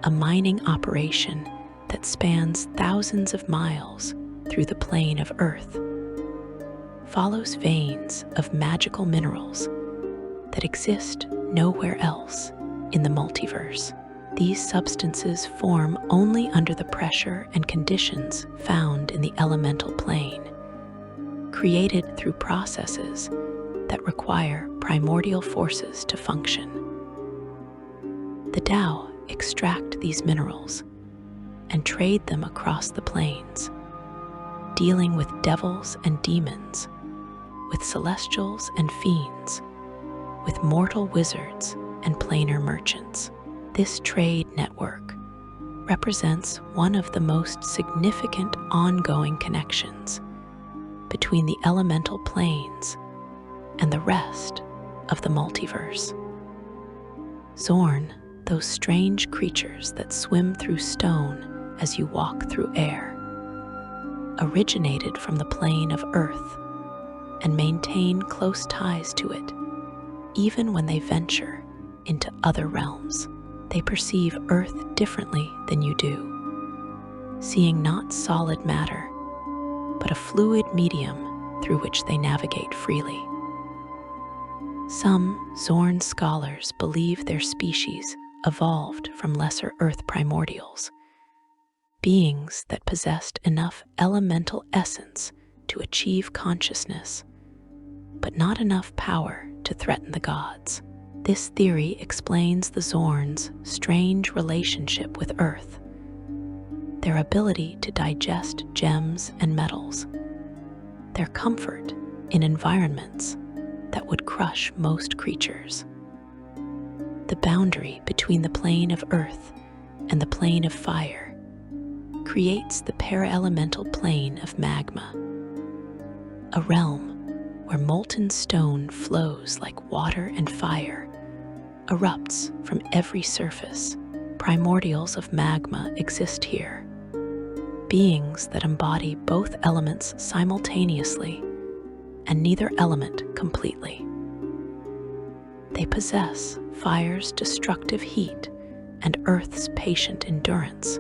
a mining operation that spans thousands of miles through the plane of Earth, follows veins of magical minerals that exist nowhere else in the multiverse. These substances form only under the pressure and conditions found in the elemental plane, created through processes that require primordial forces to function. The Tao extract these minerals and trade them across the planes, dealing with devils and demons, with celestials and fiends, with mortal wizards and planar merchants. This trade network represents one of the most significant ongoing connections between the elemental planes and the rest of the multiverse. Zorn, those strange creatures that swim through stone as you walk through air, originated from the plane of Earth and maintain close ties to it, even when they venture into other realms. They perceive Earth differently than you do, seeing not solid matter, but a fluid medium through which they navigate freely. Some Zorn scholars believe their species evolved from lesser Earth primordials, beings that possessed enough elemental essence to achieve consciousness, but not enough power to threaten the gods. This theory explains the Zorn's strange relationship with Earth, their ability to digest gems and metals, their comfort in environments that would crush most creatures. The boundary between the plane of Earth and the plane of fire creates the para-elemental plane of magma, a realm where molten stone flows like water and fire, erupts from every surface. Primordials of magma exist here, beings that embody both elements simultaneously and neither element completely. They possess fire's destructive heat and Earth's patient endurance,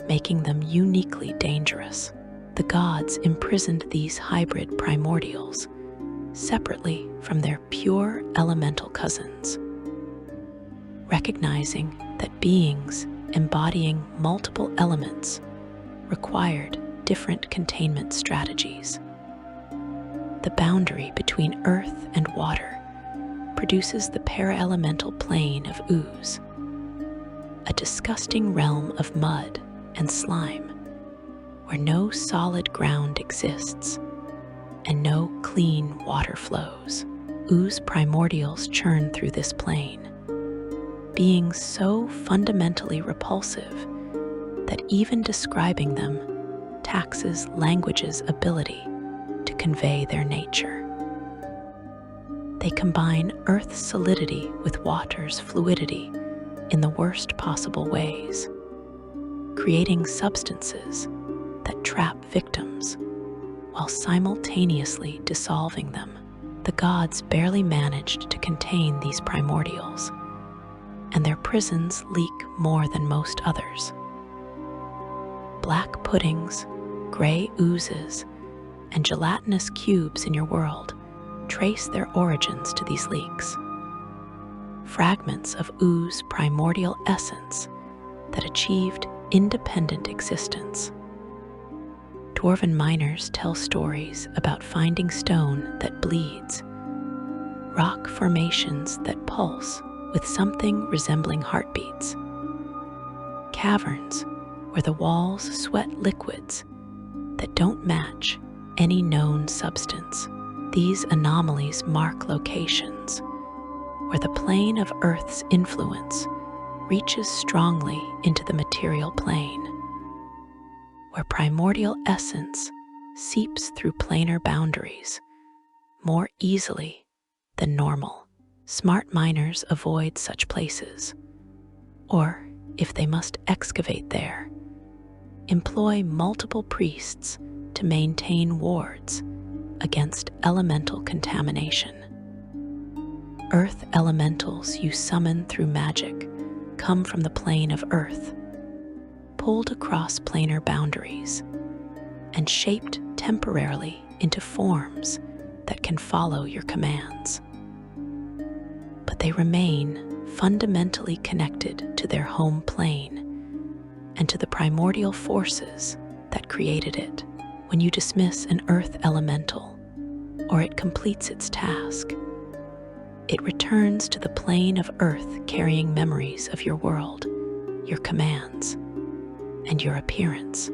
making them uniquely dangerous. The gods imprisoned these hybrid primordials separately from their pure elemental cousins, recognizing that beings embodying multiple elements required different containment strategies. The boundary between earth and water produces the para-elemental plane of ooze, a disgusting realm of mud and slime where no solid ground exists and no clean water flows. Ooze primordials churn through this plane, being so fundamentally repulsive that even describing them taxes language's ability to convey their nature. They combine Earth's solidity with water's fluidity in the worst possible ways, creating substances that trap victims while simultaneously dissolving them. The gods barely managed to contain these primordials, and their prisons leak more than most others. Black puddings, gray oozes, and gelatinous cubes in your world trace their origins to these leaks. Fragments of ooze primordial essence that achieved independent existence. Dwarven miners tell stories about finding stone that bleeds, rock formations that pulse with something resembling heartbeats, caverns where the walls sweat liquids that don't match any known substance. These anomalies mark locations where the plane of Earth's influence reaches strongly into the material plane, where primordial essence seeps through planar boundaries more easily than normal. Smart miners avoid such places, or, if they must excavate there, employ multiple priests to maintain wards against elemental contamination. Earth elementals you summon through magic come from the plane of Earth, pulled across planar boundaries, and shaped temporarily into forms that can follow your commands. But they remain fundamentally connected to their home plane and to the primordial forces that created it. When you dismiss an Earth elemental, or it completes its task, it returns to the plane of Earth carrying memories of your world, your commands, and your appearance.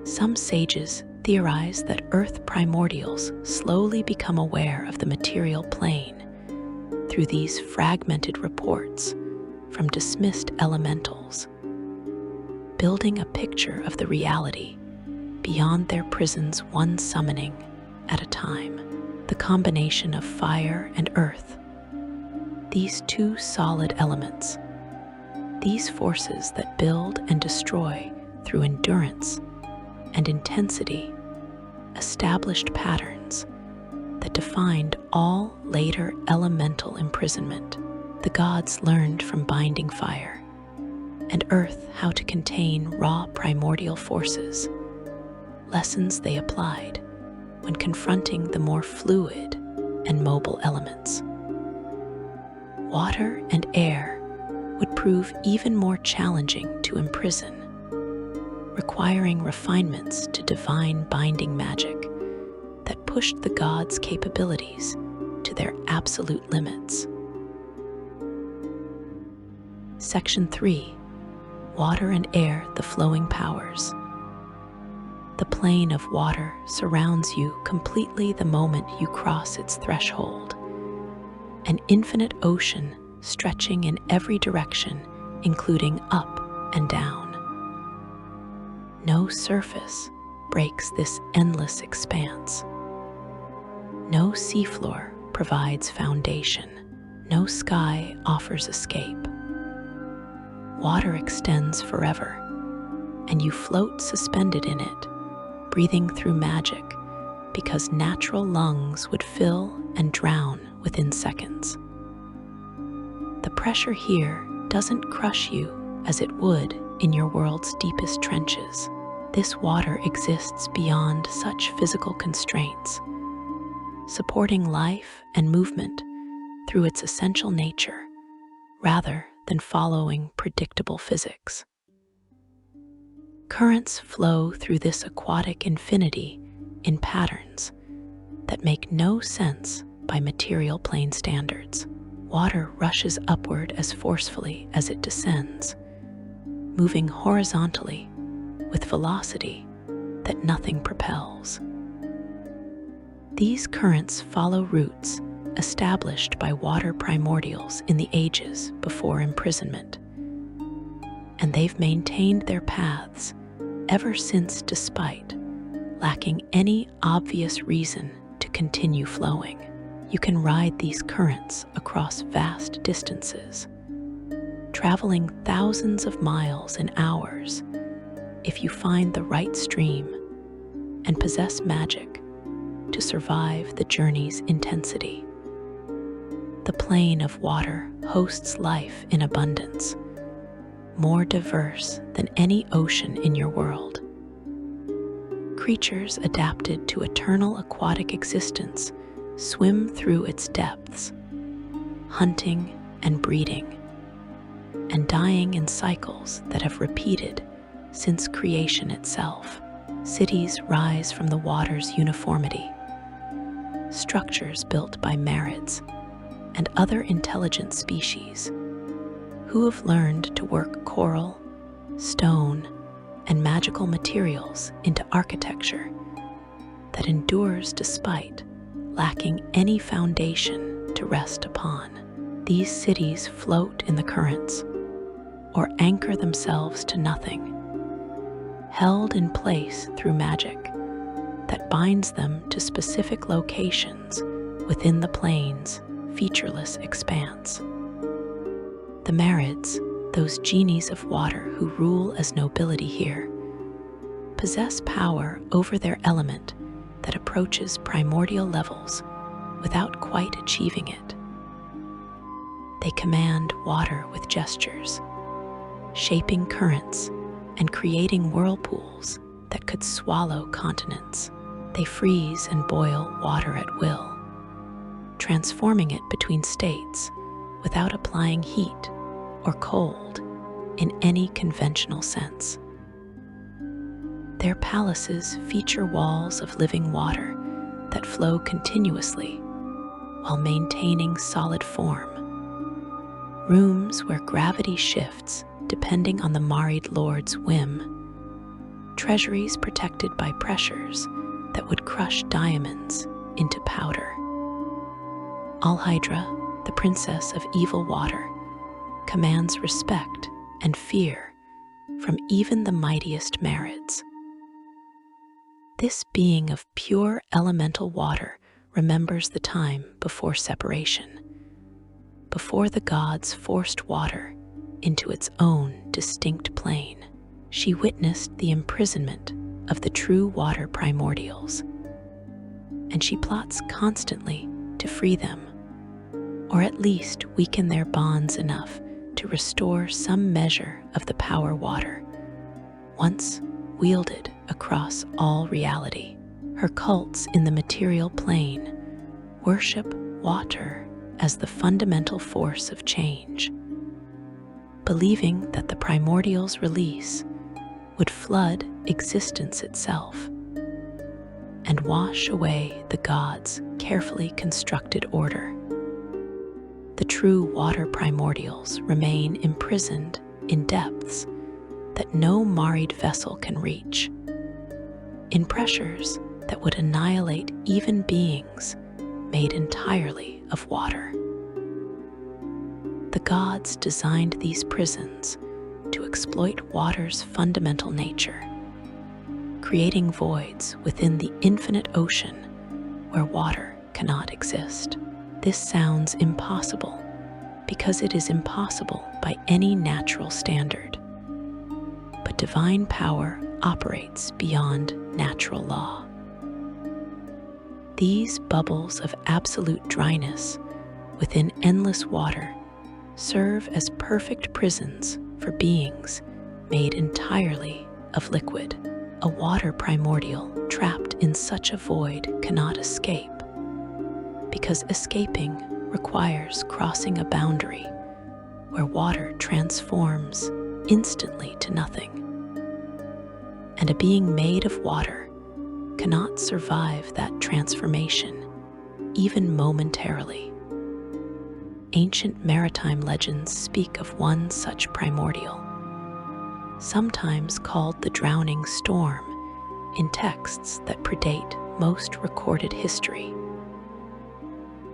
Some sages theorize that Earth primordials slowly become aware of the material plane through these fragmented reports from dismissed elementals, building a picture of the reality beyond their prisons, one summoning at a time. The combination of fire and earth, these two solid elements, these forces that build and destroy through endurance and intensity, established patterns that defined all later elemental imprisonment. The gods learned from binding fire and earth how to contain raw primordial forces, lessons they applied when confronting the more fluid and mobile elements. Water and air would prove even more challenging to imprison, requiring refinements to divine binding magic that pushed the gods' capabilities to their absolute limits. Section 3. Water and air, the flowing powers. The plane of water surrounds you completely the moment you cross its threshold, an infinite ocean stretching in every direction, including up and down. No surface breaks this endless expanse. No seafloor provides foundation. No sky offers escape. Water extends forever, and you float suspended in it, breathing through magic, because natural lungs would fill and drown within seconds. The pressure here doesn't crush you as it would in your world's deepest trenches. This water exists beyond such physical constraints, supporting life and movement through its essential nature, rather than following predictable physics. Currents flow through this aquatic infinity in patterns that make no sense by material plane standards. Water rushes upward as forcefully as it descends, moving horizontally with velocity that nothing propels. These currents follow routes established by water primordials in the ages before imprisonment, and they've maintained their paths ever since, despite lacking any obvious reason to continue flowing. You can ride these currents across vast distances, traveling thousands of miles in hours if you find the right stream and possess magic to survive the journey's intensity. The plane of water hosts life in abundance, more diverse than any ocean in your world. Creatures adapted to eternal aquatic existence swim through its depths, hunting and breeding, and dying in cycles that have repeated since creation itself. Cities rise from the water's uniformity. Structures built by marids and other intelligent species who have learned to work coral, stone, and magical materials into architecture that endures despite lacking any foundation to rest upon. These cities float in the currents or anchor themselves to nothing, held in place through magic that binds them to specific locations within the plane's featureless expanse. The marids, those genies of water who rule as nobility here, possess power over their element that approaches primordial levels without quite achieving it. They command water with gestures, shaping currents and creating whirlpools that could swallow continents. They freeze and boil water at will, transforming it between states without applying heat or cold in any conventional sense. Their palaces feature walls of living water that flow continuously while maintaining solid form. Rooms where gravity shifts depending on the Marid Lord's whim. Treasuries protected by pressures that would crush diamonds into powder. Alhydra, the princess of evil water, commands respect and fear from even the mightiest marids. This being of pure elemental water remembers the time before separation, before the gods forced water into its own distinct plane. She witnessed the imprisonment of the true water primordials, and she plots constantly to free them, or at least weaken their bonds enough to restore some measure of the power water once wielded across all reality. Her cults in the material plane worship water as the fundamental force of change, believing that the primordial's release would flood existence itself and wash away the gods' carefully constructed order. The true water primordials remain imprisoned in depths that no Marid vessel can reach, in pressures that would annihilate even beings made entirely of water. The gods designed these prisons to exploit water's fundamental nature, creating voids within the infinite ocean where water cannot exist. This sounds impossible because it is impossible by any natural standard. But divine power operates beyond natural law. These bubbles of absolute dryness within endless water serve as perfect prisons for beings made entirely of liquid. A water primordial trapped in such a void cannot escape, because escaping requires crossing a boundary where water transforms instantly to nothing. And a being made of water cannot survive that transformation, even momentarily. Ancient maritime legends speak of one such primordial, sometimes called the drowning storm in texts that predate most recorded history.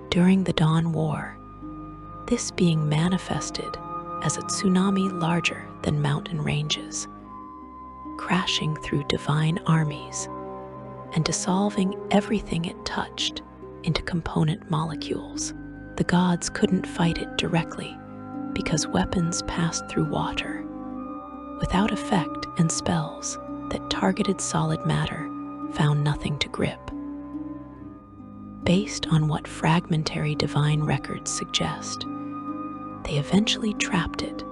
During the Dawn War, this being manifested as a tsunami larger than mountain ranges, crashing through divine armies and dissolving everything it touched into component molecules. The gods couldn't fight it directly because weapons passed through water, without effect, and spells that targeted solid matter found nothing to grip. based on what fragmentary divine records suggest. They eventually trapped it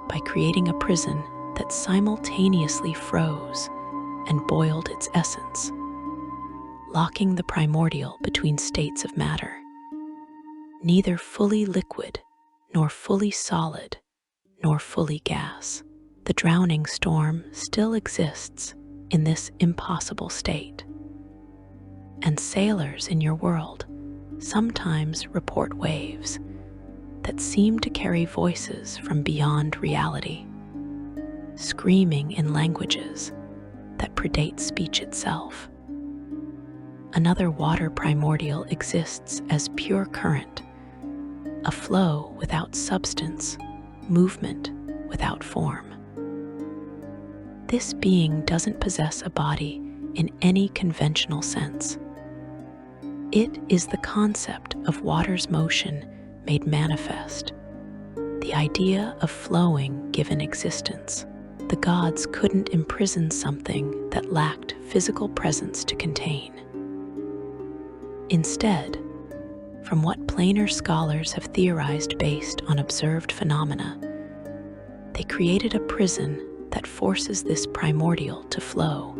by creating a prison that simultaneously froze and boiled its essence, locking the primordial between states of matter, neither fully liquid, nor fully solid, nor fully gas. The drowning storm still exists in this impossible state. And sailors in your world sometimes report waves that seem to carry voices from beyond reality, screaming in languages that predate speech itself. Another water primordial exists as pure current, a flow without substance, movement without form. This being doesn't possess a body in any conventional sense. It is the concept of water's motion made manifest, the idea of flowing given existence. The gods couldn't imprison something that lacked physical presence to contain. Instead, from what planar scholars have theorized based on observed phenomena, they created a prison that forces this primordial to flow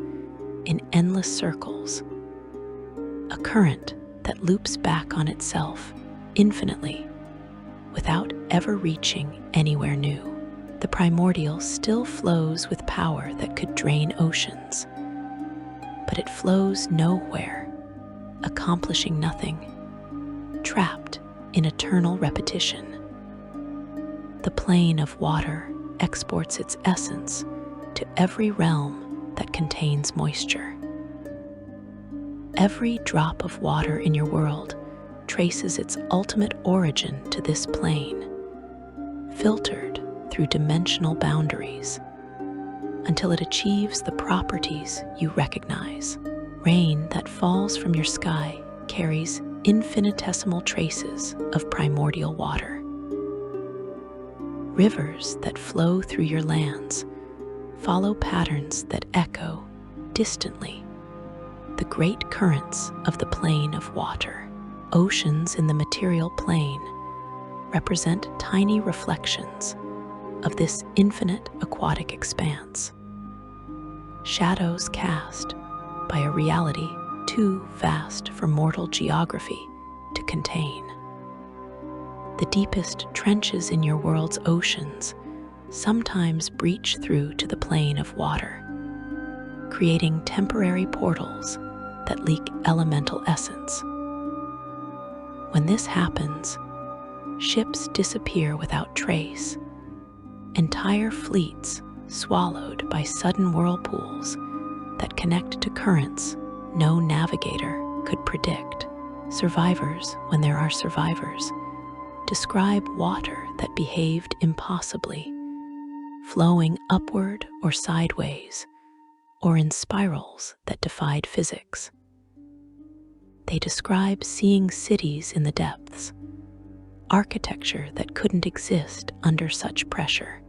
in endless circles, a current that loops back on itself infinitely without ever reaching anywhere new. The primordial still flows with power that could drain oceans, but it flows nowhere, accomplishing nothing, trapped in eternal repetition. The plane of water exports its essence to every realm that contains moisture. Every drop of water in your world traces its ultimate origin to this plane, filtered through dimensional boundaries, until it achieves the properties you recognize. Rain that falls from your sky carries infinitesimal traces of primordial water. Rivers that flow through your lands follow patterns that echo distantly the great currents of the plane of water. Oceans in the material plane represent tiny reflections of this infinite aquatic expanse, shadows cast by a reality too vast for mortal geography to contain. The deepest trenches in your world's oceans sometimes breach through to the plane of water, creating temporary portals that leak elemental essence. When this happens, ships disappear without trace, entire fleets swallowed by sudden whirlpools that connect to currents no navigator could predict. Survivors, when there are survivors, describe water that behaved impossibly, flowing upward or sideways, or in spirals that defied physics. They describe seeing cities in the depths, architecture that couldn't exist under such pressure,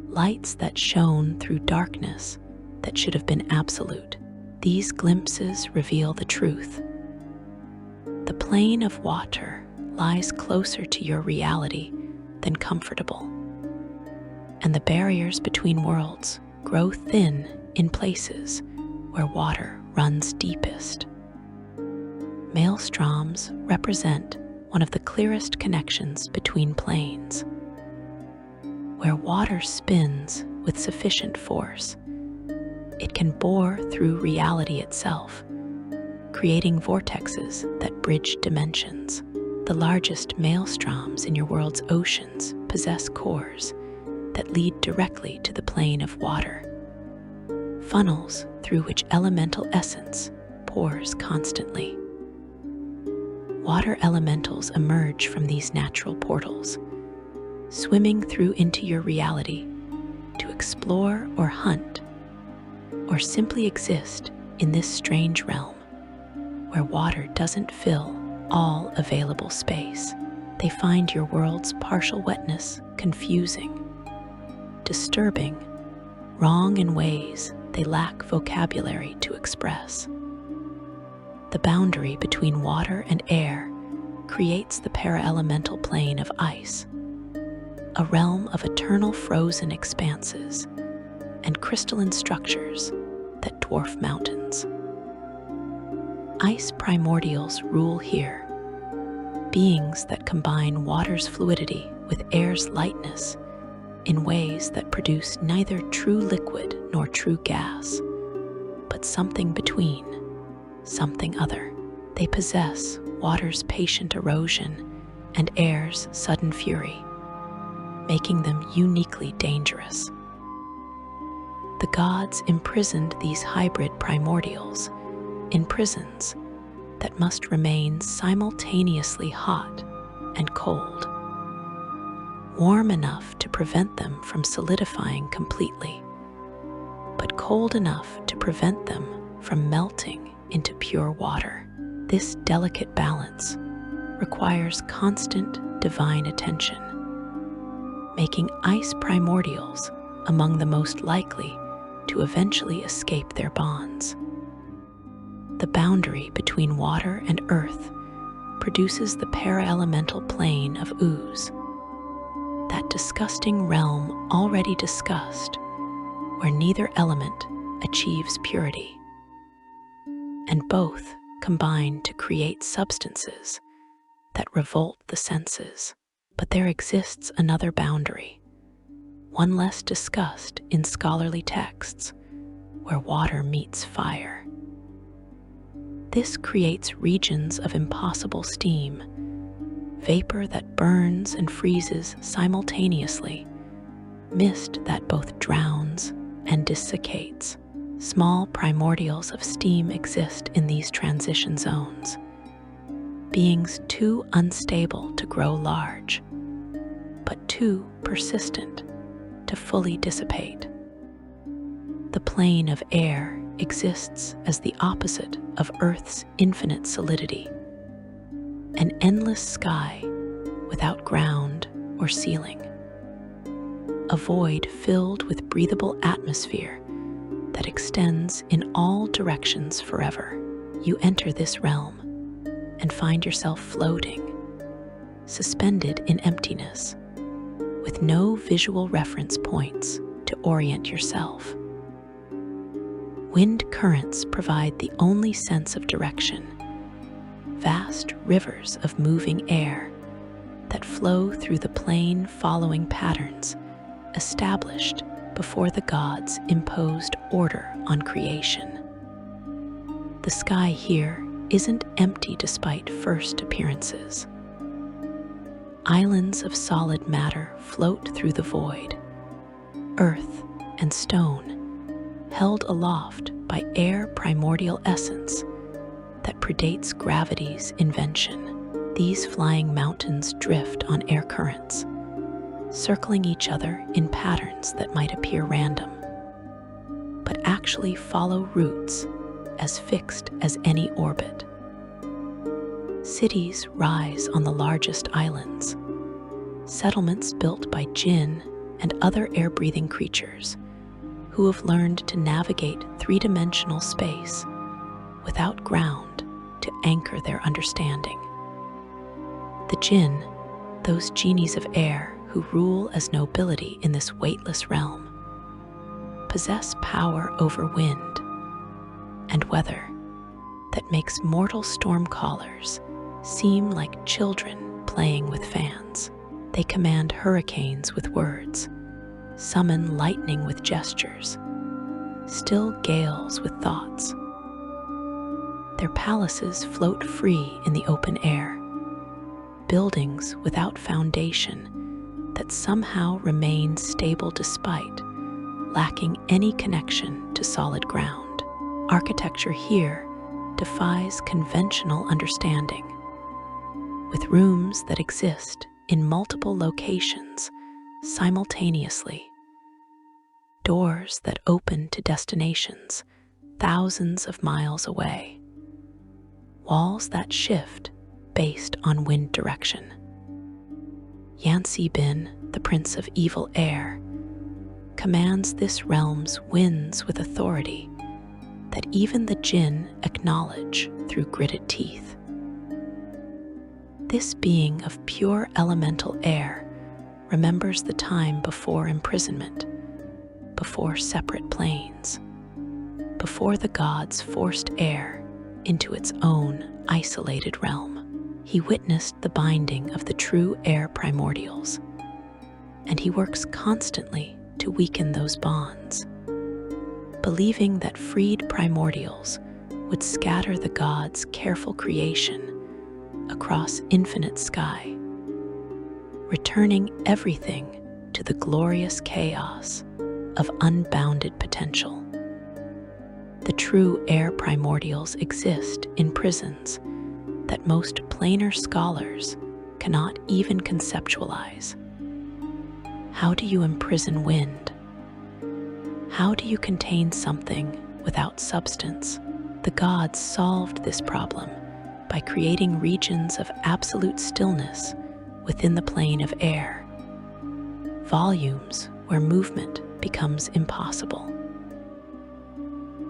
lights that shone through darkness that should have been absolute. These glimpses reveal the truth. The plane of water lies closer to your reality than comfortable, and the barriers between worlds grow thin in places where water runs deepest. Maelstroms represent one of the clearest connections between planes, where water spins with sufficient force. It can bore through reality itself, creating vortexes that bridge dimensions. The largest maelstroms in your world's oceans possess cores that lead directly to the plane of water, funnels through which elemental essence pours constantly. Water elementals emerge from these natural portals, swimming through into your reality to explore or hunt, or simply exist in this strange realm where water doesn't fill all available space. They find your world's partial wetness confusing, disturbing, wrong in ways they lack vocabulary to express. The boundary between water and air creates the para-elemental plane of ice, a realm of eternal frozen expanses and crystalline structures that dwarf mountains. Ice primordials rule here, beings that combine water's fluidity with air's lightness in ways that produce neither true liquid nor true gas, but something between, something other. They possess water's patient erosion and air's sudden fury, making them uniquely dangerous. The gods imprisoned these hybrid primordials in prisons that must remain simultaneously hot and cold, warm enough to prevent them from solidifying completely, but cold enough to prevent them from melting into pure water. This delicate balance requires constant divine attention, making ice primordials among the most likely to eventually escape their bonds. The boundary between water and earth produces the para-elemental plane of ooze, that disgusting realm already discussed, where neither element achieves purity, and both combine to create substances that revolt the senses. But there exists another boundary, one less discussed in scholarly texts, where water meets fire. This creates regions of impossible steam, vapor that burns and freezes simultaneously, mist that both drowns and desiccates. Small primordials of steam exist in these transition zones, beings too unstable to grow large, but too persistent to fully dissipate. The plane of air exists as the opposite of Earth's infinite solidity, an endless sky without ground or ceiling, a void filled with breathable atmosphere that extends in all directions forever. You enter this realm and find yourself floating, suspended in emptiness, with no visual reference points to orient yourself. Wind currents provide the only sense of direction, vast rivers of moving air that flow through the plane following patterns established before the gods imposed order on creation. The sky here isn't empty despite first appearances. Islands of solid matter float through the void, earth and stone, held aloft by air primordial essence that predates gravity's invention. These flying mountains drift on air currents, circling each other in patterns that might appear random, but actually follow routes as fixed as any orbit. Cities rise on the largest islands, settlements built by jinn and other air-breathing creatures who have learned to navigate three-dimensional space without ground to anchor their understanding. The jinn, those genies of air who rule as nobility in this weightless realm, possess power over wind and weather that makes mortal storm callers seem like children playing with fans. They command hurricanes with words, summon lightning with gestures, still gales with thoughts. Their palaces float free in the open air, buildings without foundation that somehow remain stable despite lacking any connection to solid ground. Architecture here defies conventional understanding, with rooms that exist in multiple locations simultaneously, doors that open to destinations thousands of miles away, walls that shift based on wind direction. Yansi Bin, the prince of evil air, commands this realm's winds with authority that even the jinn acknowledge through gritted teeth. This being of pure elemental air remembers the time before imprisonment, before separate planes, before the gods forced air into its own isolated realm. He witnessed the binding of the true air primordials, and he works constantly to weaken those bonds, believing that freed primordials would scatter the gods' careful creation across infinite sky, returning everything to the glorious chaos of unbounded potential. The true air primordials exist in prisons that most planar scholars cannot even conceptualize. How do you imprison wind? How do you contain something without substance? The gods solved this problem by creating regions of absolute stillness within the plane of air, volumes where movement becomes impossible.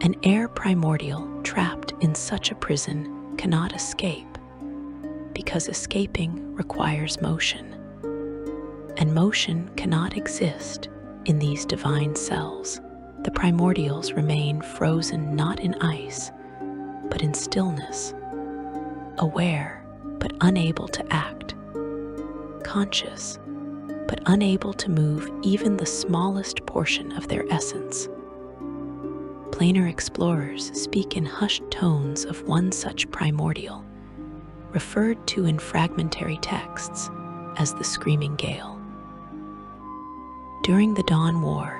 An air primordial trapped in such a prison cannot escape, because escaping requires motion, and motion cannot exist in these divine cells. The primordials remain frozen not in ice, but in stillness, aware but unable to act, conscious but unable to move even the smallest portion of their essence. Planar explorers speak in hushed tones of one such primordial, referred to in fragmentary texts as the Screaming Gale. During the Dawn War,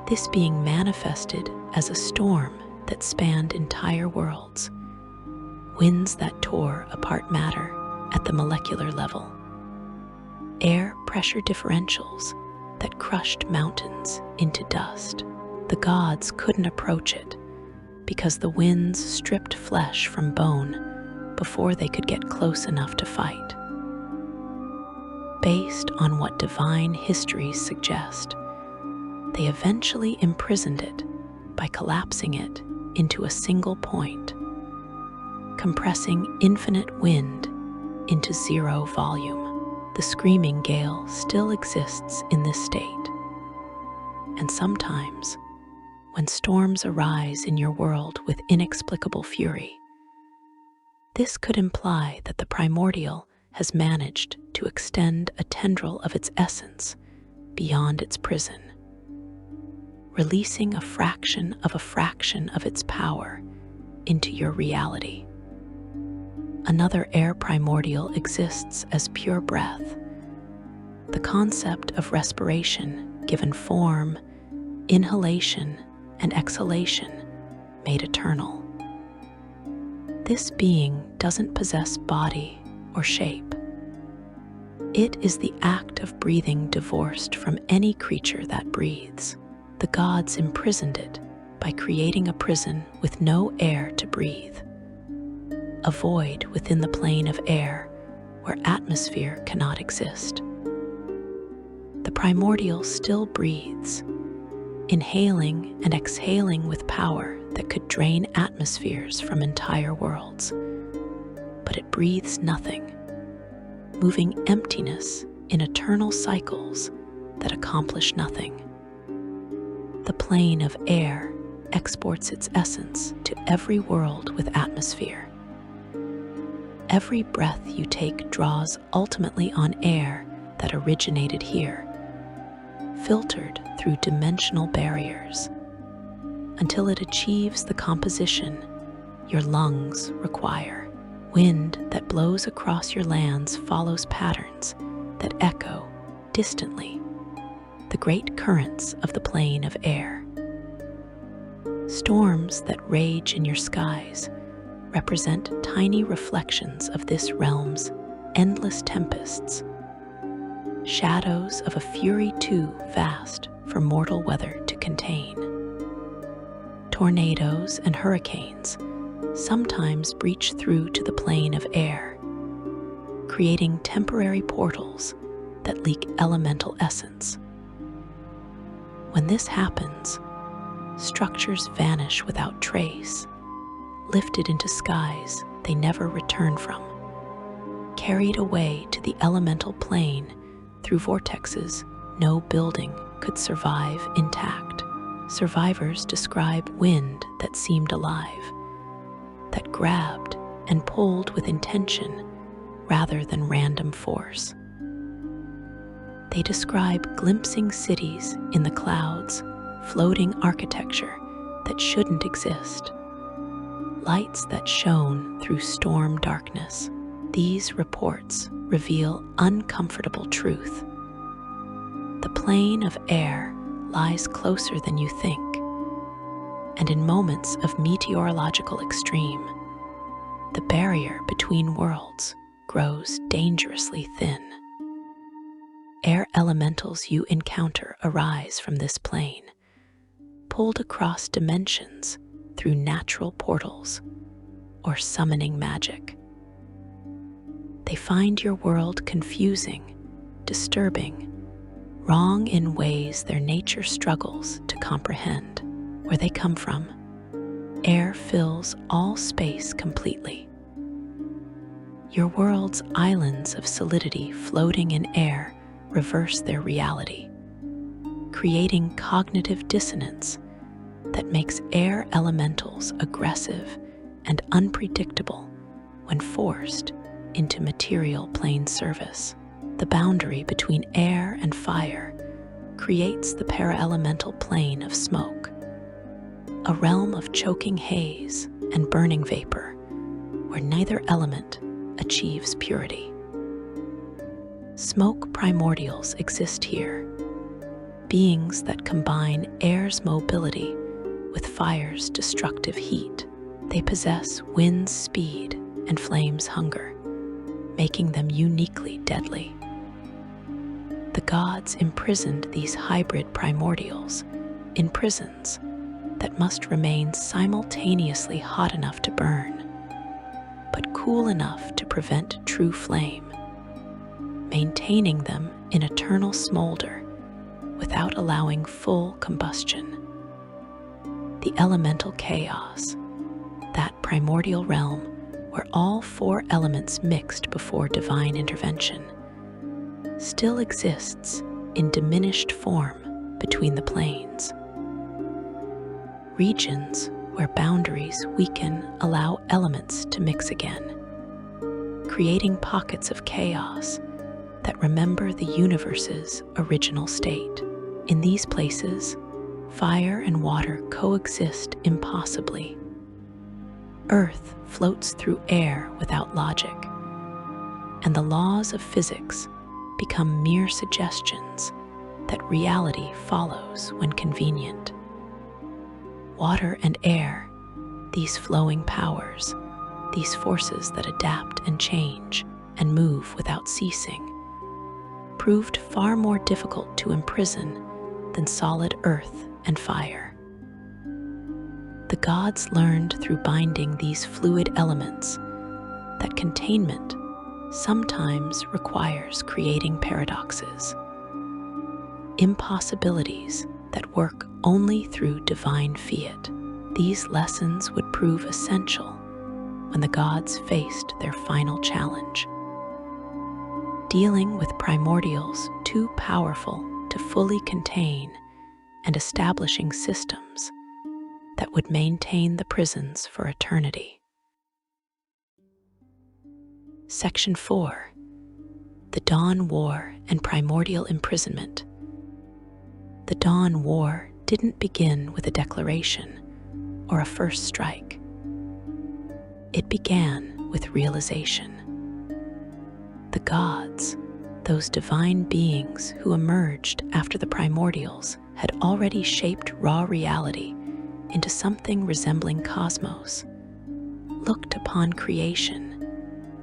this being manifested as a storm that spanned entire worlds, winds that tore apart matter at the molecular level, air pressure differentials that crushed mountains into dust. The gods couldn't approach it because the winds stripped flesh from bone before they could get close enough to fight. Based on what divine histories suggest, they eventually imprisoned it by collapsing it into a single point, compressing infinite wind into zero volume. The Screaming Gale still exists in this state, and sometimes, when storms arise in your world with inexplicable fury, this could imply that the primordial has managed to extend a tendril of its essence beyond its prison, releasing a fraction of its power into your reality. Another air primordial exists as pure breath, the concept of respiration given form, inhalation, and exhalation made eternal. This being doesn't possess body or shape. It is the act of breathing divorced from any creature that breathes. The gods imprisoned it by creating a prison with no air to breathe, a void within the plane of air where atmosphere cannot exist. The primordial still breathes, inhaling and exhaling with power that could drain atmospheres from entire worlds. But it breathes nothing, moving emptiness in eternal cycles that accomplish nothing. The plane of air exports its essence to every world with atmosphere. Every breath you take draws ultimately on air that originated here, filtered through dimensional barriers, until it achieves the composition your lungs require. Wind that blows across your lands follows patterns that echo distantly, the great currents of the plane of air. Storms that rage in your skies represent tiny reflections of this realm's endless tempests, shadows of a fury too vast for mortal weather to contain. Tornadoes and hurricanes sometimes breach through to the plane of air, creating temporary portals that leak elemental essence. When this happens, structures vanish without trace, lifted into skies they never return from, carried away to the elemental plane through vortexes no building could survive intact. Survivors describe wind that seemed alive, that grabbed and pulled with intention rather than random force. They describe glimpsing cities in the clouds, floating architecture that shouldn't exist, lights that shone through storm darkness. These reports reveal uncomfortable truth. The plane of air lies closer than you think, and in moments of meteorological extreme, the barrier between worlds grows dangerously thin. Air elementals you encounter arise from this plane, pulled across dimensions through natural portals or summoning magic. They find your world confusing, disturbing, wrong in ways their nature struggles to comprehend. Where they come from, air fills all space completely. Your world's islands of solidity floating in air reverse their reality, creating cognitive dissonance that makes air elementals aggressive and unpredictable when forced into material plane service. The boundary between air and fire creates the para-elemental plane of smoke, a realm of choking haze and burning vapor where neither element achieves purity. Smoke primordials exist here, beings that combine air's mobility with fire's destructive heat. They possess wind's speed and flame's hunger, making them uniquely deadly. The gods imprisoned these hybrid primordials in prisons that must remain simultaneously hot enough to burn, but cool enough to prevent true flame, maintaining them in eternal smolder without allowing full combustion. The elemental chaos, that primordial realm where all four elements mixed before divine intervention, still exists in diminished form between the planes. Regions where boundaries weaken allow elements to mix again, creating pockets of chaos that remember the universe's original state. In these places, fire and water coexist impossibly. Earth floats through air without logic, and the laws of physics become mere suggestions that reality follows when convenient. Water and air, these flowing powers, these forces that adapt and change and move without ceasing, proved far more difficult to imprison than solid earth and fire. The gods learned through binding these fluid elements that containment sometimes requires creating paradoxes, impossibilities that work only through divine fiat. These lessons would prove essential when the gods faced their final challenge, dealing with primordials too powerful to fully contain and establishing systems that would maintain the prisons for eternity. Section 4. The Dawn War and Primordial Imprisonment. The Dawn War didn't begin with a declaration or a first strike. It began with realization. The gods, those divine beings who emerged after the primordials, had already shaped raw reality into something resembling cosmos, looked upon creation,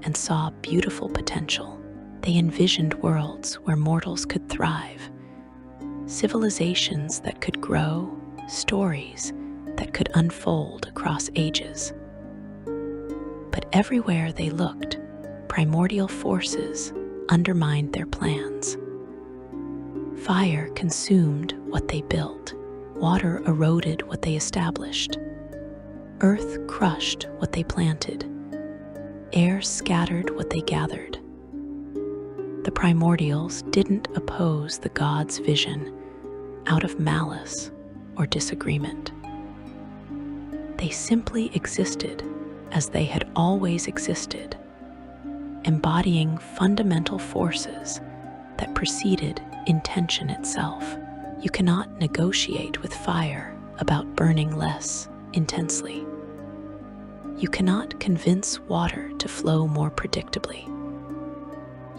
and saw beautiful potential. They envisioned worlds where mortals could thrive, civilizations that could grow, stories that could unfold across ages. But everywhere they looked, primordial forces undermined their plans. Fire consumed what they built. Water eroded what they established. Earth crushed what they planted. Air scattered what they gathered. The Primordials didn't oppose the gods' vision out of malice or disagreement. They simply existed as they had always existed, embodying fundamental forces that preceded intention itself. You cannot negotiate with fire about burning less intensely. You cannot convince water to flow more predictably.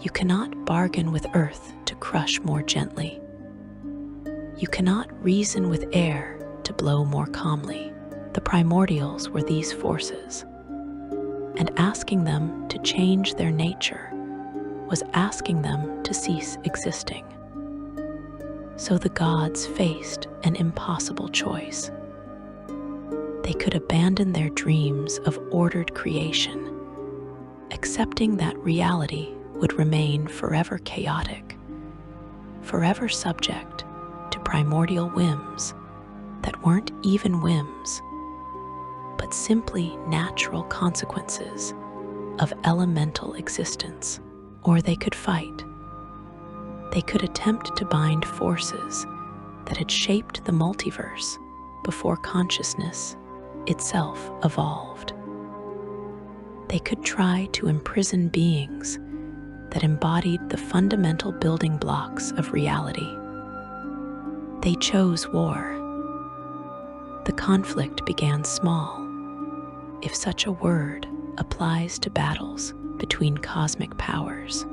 You cannot bargain with earth to crush more gently. You cannot reason with air to blow more calmly. The Primordials were these forces, and asking them to change their nature was asking them to cease existing. So the gods faced an impossible choice. They could abandon their dreams of ordered creation, accepting that reality would remain forever chaotic, forever subject to primordial whims that weren't even whims, but simply natural consequences of elemental existence. Or they could fight. They could attempt to bind forces that had shaped the multiverse before consciousness itself evolved. They could try to imprison beings that embodied the fundamental building blocks of reality. They chose war. The conflict began small, if such a word applies to battles between cosmic powers.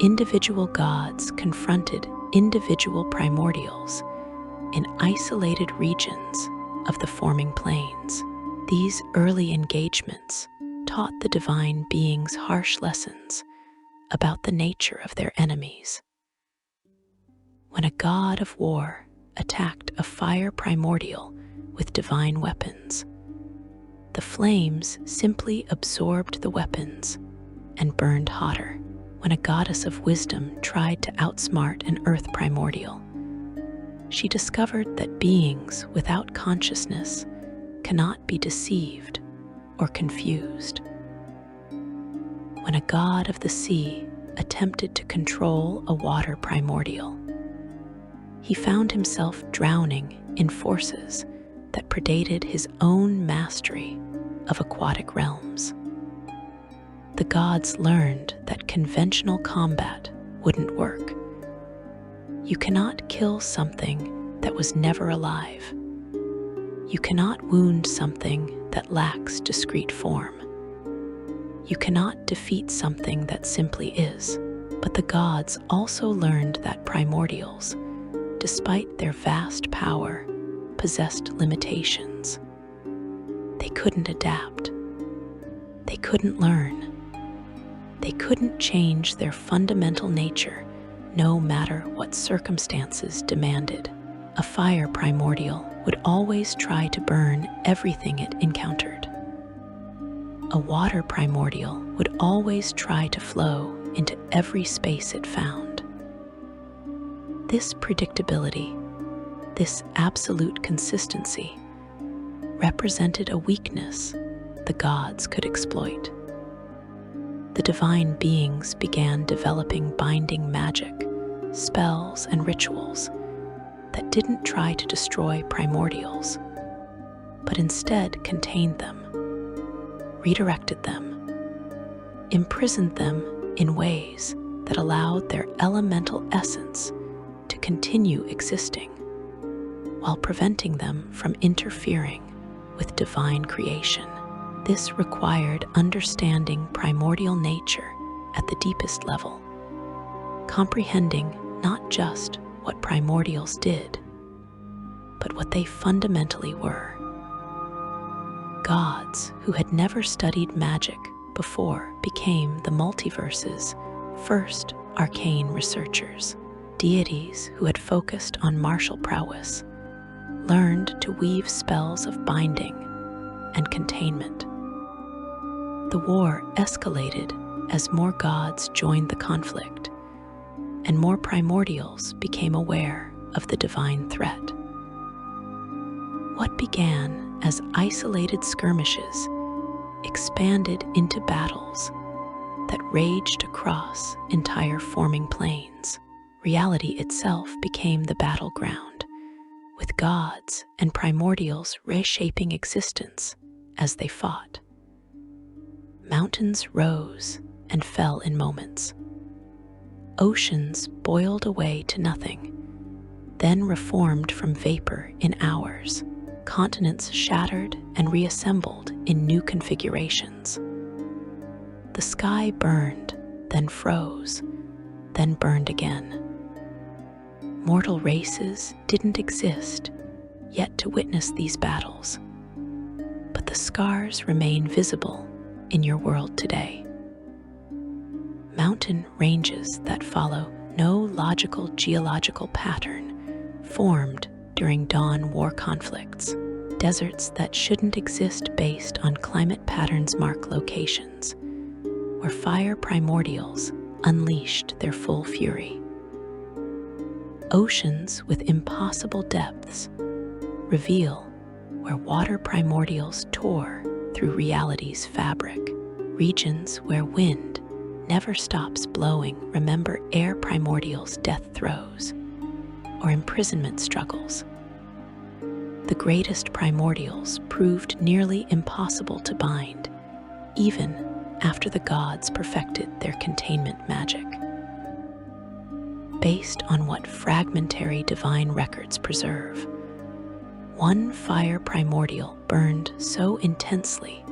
Individual gods confronted individual primordials in isolated regions of the forming planes. These early engagements taught the divine beings harsh lessons about the nature of their enemies. When a god of war attacked a fire primordial with divine weapons, the flames simply absorbed the weapons and burned hotter. When a goddess of wisdom tried to outsmart an earth primordial, she discovered that beings without consciousness cannot be deceived or confused. When a god of the sea attempted to control a water primordial, he found himself drowning in forces that predated his own mastery of aquatic realms. The gods learned that conventional combat wouldn't work. You cannot kill something that was never alive. You cannot wound something that lacks discrete form. You cannot defeat something that simply is. But the gods also learned that primordials, despite their vast power, possessed limitations. They couldn't adapt. They couldn't learn. They couldn't change their fundamental nature, no matter what circumstances demanded. A fire primordial would always try to burn everything it encountered. A water primordial would always try to flow into every space it found. This predictability, this absolute consistency, represented a weakness the gods could exploit. The divine beings began developing binding magic, spells, and rituals that didn't try to destroy primordials, but instead contained them, redirected them, imprisoned them in ways that allowed their elemental essence to continue existing, while preventing them from interfering with divine creation. This required understanding primordial nature at the deepest level, comprehending not just what primordials did, but what they fundamentally were. Gods who had never studied magic before became the multiverse's first arcane researchers. Deities who had focused on martial prowess learned to weave spells of binding and containment. The war escalated as more gods joined the conflict, and more primordials became aware of the divine threat. What began as isolated skirmishes expanded into battles that raged across entire forming plains. Reality itself became the battleground, with gods and primordials reshaping existence as they fought. Mountains rose and fell in moments. Oceans boiled away to nothing, then reformed from vapor in hours. Continents shattered and reassembled in new configurations. The sky burned, then froze, then burned again. Mortal races didn't exist yet to witness these battles, but the scars remain visible in your world today. Mountain ranges that follow no logical geological pattern formed during dawn war conflicts. Deserts that shouldn't exist based on climate patterns mark locations where fire primordials unleashed their full fury. Oceans with impossible depths reveal where water primordials tore through reality's fabric. Regions where wind never stops blowing remember air primordials' death throes or imprisonment struggles. The greatest primordials proved nearly impossible to bind, even after the gods perfected their containment magic. Based on what fragmentary divine records preserve, one fire primordial burned so intensely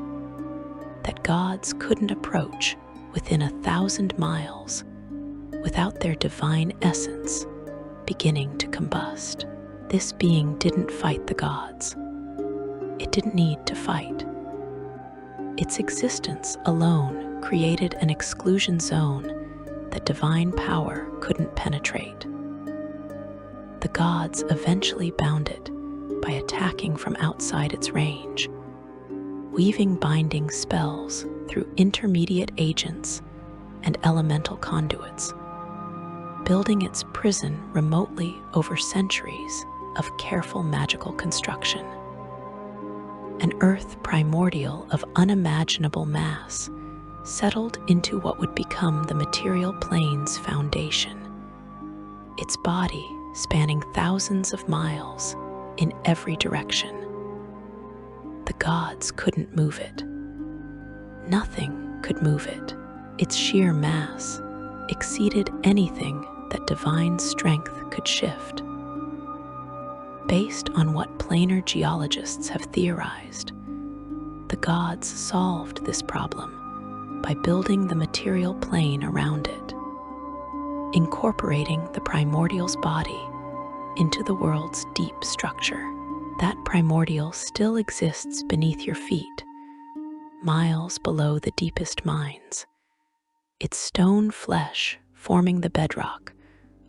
that gods couldn't approach within 1,000 miles without their divine essence beginning to combust. This being didn't fight the gods. It didn't need to fight. Its existence alone created an exclusion zone that divine power couldn't penetrate. The gods eventually bound it by attacking from outside its range, weaving binding spells through intermediate agents and elemental conduits, building its prison remotely over centuries of careful magical construction. An earth primordial of unimaginable mass settled into what would become the material plane's foundation, its body spanning thousands of miles in every direction. The gods couldn't move it. Nothing could move it. Its sheer mass exceeded anything that divine strength could shift. Based on what planar geologists have theorized, the gods solved this problem by building the material plane around it, incorporating the primordial's body into the world's deep structure. That primordial still exists beneath your feet, miles below the deepest mines, its stone flesh forming the bedrock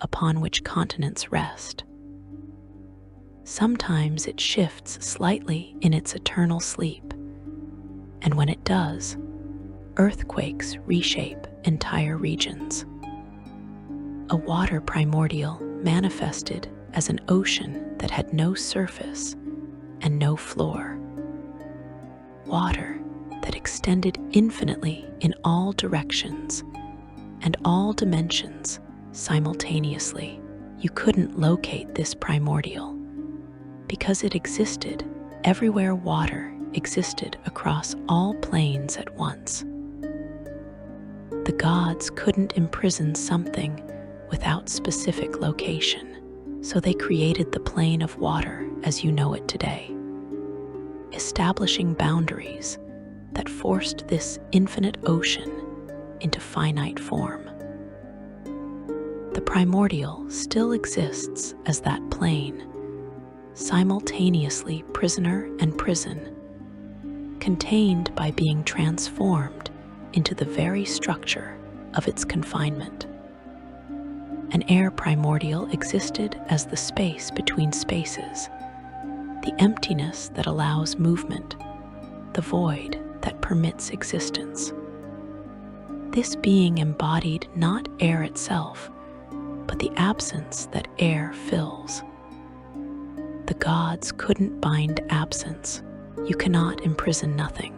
upon which continents rest. Sometimes it shifts slightly in its eternal sleep, and when it does, earthquakes reshape entire regions. A water primordial manifested as an ocean that had no surface and no floor. Water that extended infinitely in all directions and all dimensions simultaneously. You couldn't locate this primordial because it existed everywhere water existed across all planes at once. The gods couldn't imprison something without specific location, so they created the plane of water as you know it today, establishing boundaries that forced this infinite ocean into finite form. The primordial still exists as that plane, simultaneously prisoner and prison, contained by being transformed into the very structure of its confinement. An air primordial existed as the space between spaces, the emptiness that allows movement, the void that permits existence. This being embodied not air itself, but the absence that air fills. the gods couldn't bind absence. You cannot imprison nothing.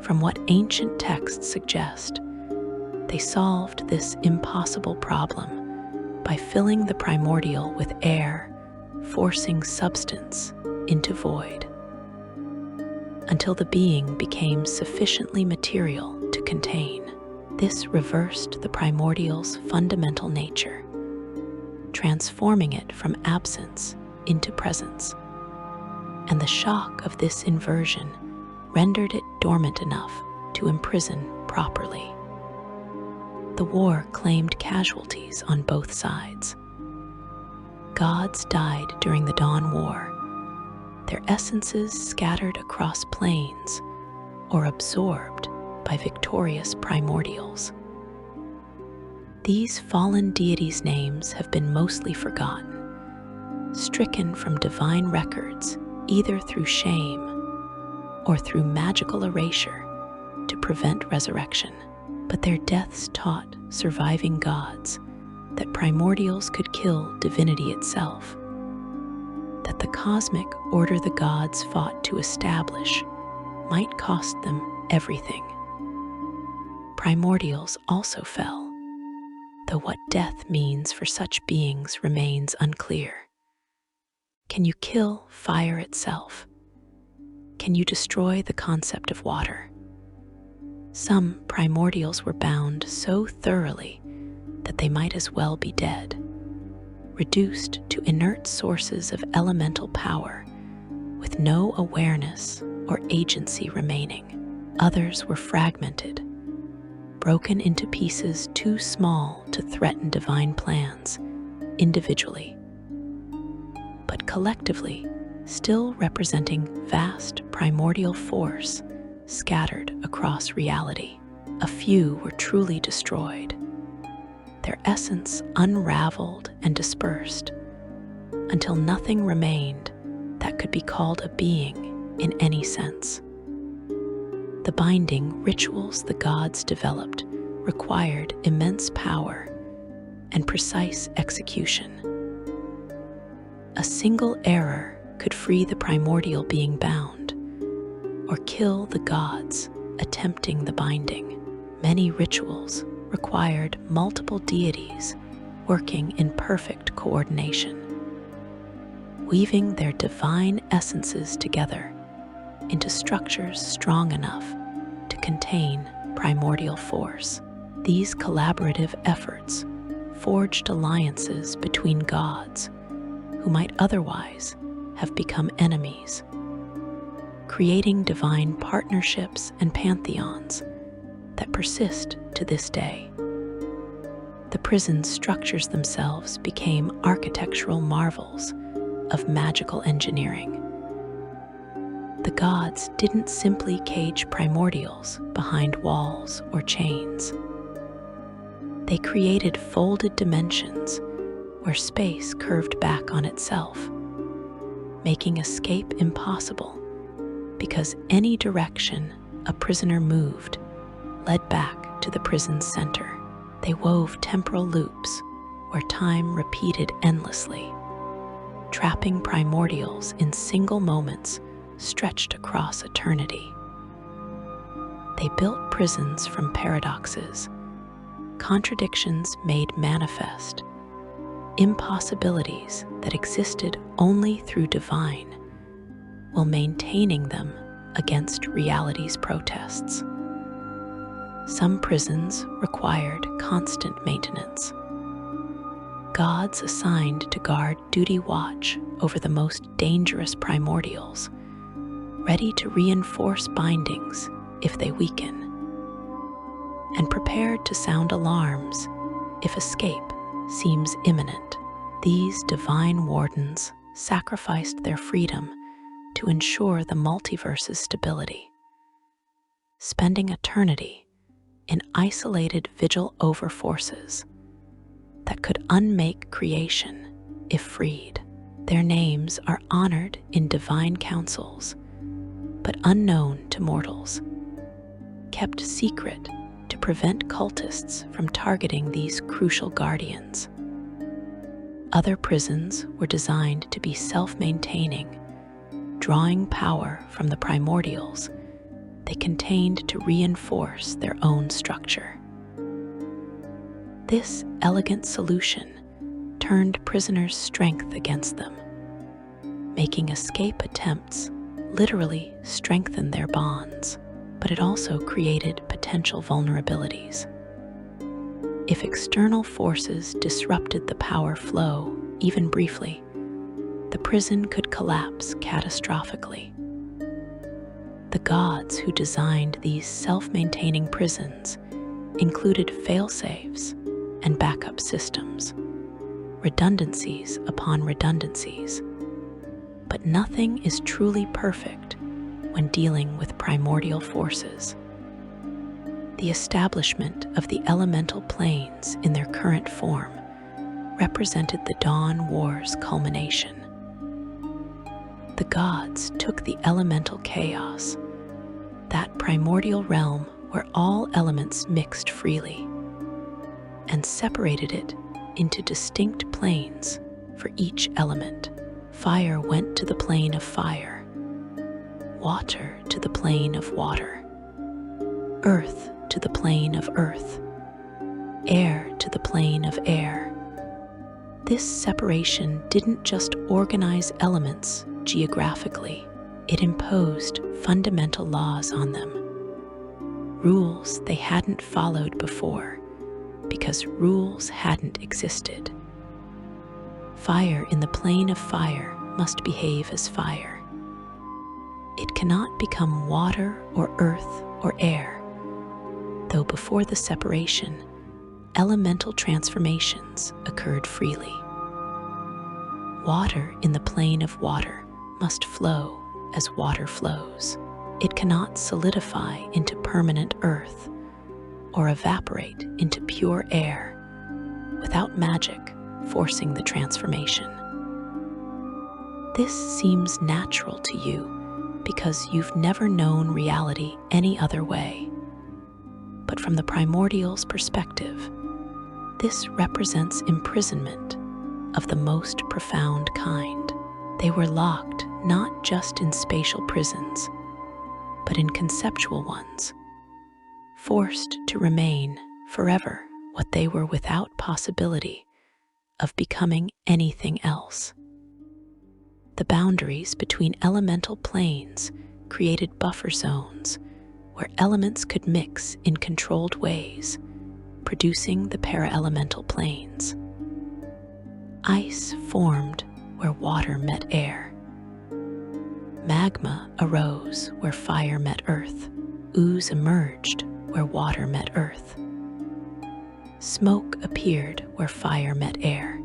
From what ancient texts suggest, they solved this impossible problem by filling the primordial with air, forcing substance into void, until the being became sufficiently material to contain. This reversed the primordial's fundamental nature, transforming it from absence into presence. And the shock of this inversion rendered it dormant enough to imprison properly. The war claimed casualties on both sides. Gods died during the Dawn War, their essences scattered across planes or absorbed by victorious primordials. These fallen deities' names have been mostly forgotten, stricken from divine records either through shame or through magical erasure to prevent resurrection. But their deaths taught surviving gods that primordials could kill divinity itself, that the cosmic order the gods fought to establish might cost them everything. Primordials also fell, though what death means for such beings remains unclear. Can you kill fire itself? Can you destroy the concept of water? Some primordials were bound so thoroughly that they might as well be dead, reduced to inert sources of elemental power with no awareness or agency remaining. Others were fragmented, broken into pieces too small to threaten divine plans individually, but collectively still representing vast primordial force scattered across reality. A few were truly destroyed, their essence unraveled and dispersed, until nothing remained that could be called a being in any sense. The binding rituals the gods developed required immense power and precise execution. A single error could free the primordial being bound, or kill the gods attempting the binding. Many rituals required multiple deities working in perfect coordination, weaving their divine essences together into structures strong enough to contain primordial force. These collaborative efforts forged alliances between gods who might otherwise have become enemies, creating divine partnerships and pantheons that persist to this day. The prison structures themselves became architectural marvels of magical engineering. The gods didn't simply cage primordials behind walls or chains. They created folded dimensions where space curved back on itself, making escape impossible because any direction a prisoner moved led back to the prison's center. They wove temporal loops where time repeated endlessly, trapping primordials in single moments stretched across eternity. They built prisons from paradoxes, contradictions made manifest, impossibilities that existed only through divine, while maintaining them against reality's protests. Some prisons required constant maintenance. Gods assigned to guard duty watch over the most dangerous primordials, ready to reinforce bindings if they weaken, and prepared to sound alarms if escape seems imminent. These divine wardens sacrificed their freedom to ensure the multiverse's stability, spending eternity in isolated vigil over forces that could unmake creation if freed. Their names are honored in divine councils, but unknown to mortals, kept secret to prevent cultists from targeting these crucial guardians. Other prisons were designed to be self-maintaining, drawing power from the primordials they contained to reinforce their own structure. This elegant solution turned prisoners' strength against them, making escape attempts literally strengthen their bonds, but it also created potential vulnerabilities. If external forces disrupted the power flow, even briefly, the prison could collapse catastrophically. The gods who designed these self-maintaining prisons included fail-safes and backup systems, redundancies upon redundancies. But nothing is truly perfect when dealing with primordial forces. The establishment of the elemental planes in their current form represented the Dawn War's culmination. The gods took the elemental chaos, that primordial realm where all elements mixed freely, and separated it into distinct planes for each element. Fire went to the plane of fire, water to the plane of water, earth to the plane of earth, air to the plane of air. This separation didn't just organize elements geographically, it imposed fundamental laws on them, rules they hadn't followed before because rules hadn't existed. Fire in the plane of fire must behave as fire. It cannot become water or earth or air, though before the separation, elemental transformations occurred freely. Water in the plane of water must flow as water flows. It cannot solidify into permanent earth or evaporate into pure air without magic forcing the transformation. This seems natural to you because you've never known reality any other way. But from the primordial's perspective, this represents imprisonment of the most profound kind. They were locked not just in spatial prisons, but in conceptual ones, forced to remain forever what they were without possibility of becoming anything else. The boundaries between elemental planes created buffer zones where elements could mix in controlled ways, producing the para-elemental planes. Ice formed where water met air. Magma arose where fire met earth. Ooze emerged where water met earth. Smoke appeared where fire met air.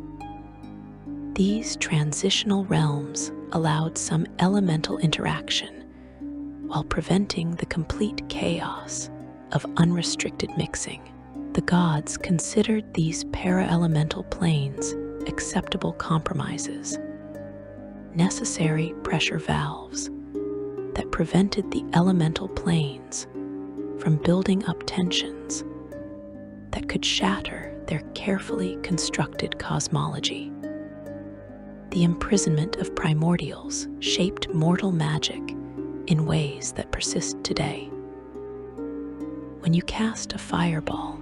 These transitional realms allowed some elemental interaction while preventing the complete chaos of unrestricted mixing. The gods considered these para-elemental planes acceptable compromises, necessary pressure valves that prevented the elemental planes from building up tensions that could shatter their carefully constructed cosmology. The imprisonment of primordials shaped mortal magic in ways that persist today. When you cast a fireball,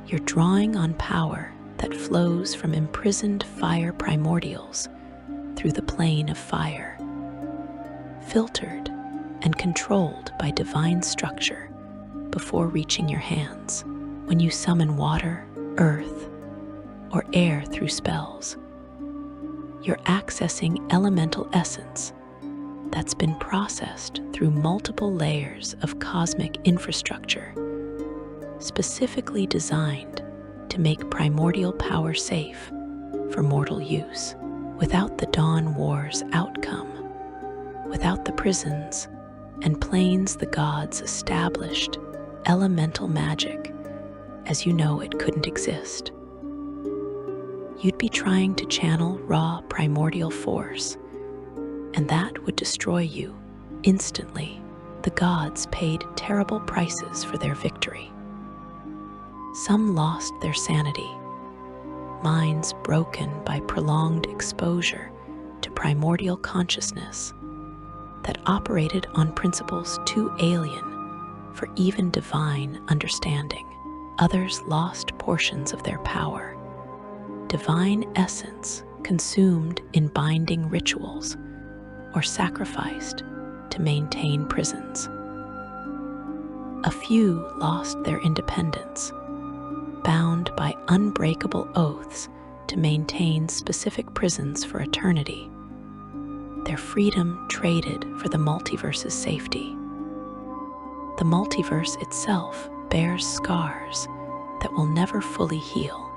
you're drawing on power that flows from imprisoned fire primordials through the plane of fire, filtered and controlled by divine structure before reaching your hands. When you summon water, earth, or air through spells, you're accessing elemental essence that's been processed through multiple layers of cosmic infrastructure, specifically designed to make primordial power safe for mortal use. Without the Dawn War's outcome, without the prisons and planes the gods established, elemental magic, as you know it, couldn't exist. You'd be trying to channel raw primordial force, and that would destroy you instantly. The gods paid terrible prices for their victory. Some lost their sanity, minds broken by prolonged exposure to primordial consciousness that operated on principles too alien for even divine understanding. Others lost portions of their power, divine essence consumed in binding rituals or sacrificed to maintain prisons. A few lost their independence, bound by unbreakable oaths to maintain specific prisons for eternity, their freedom traded for the multiverse's safety. The multiverse itself bears scars that will never fully heal.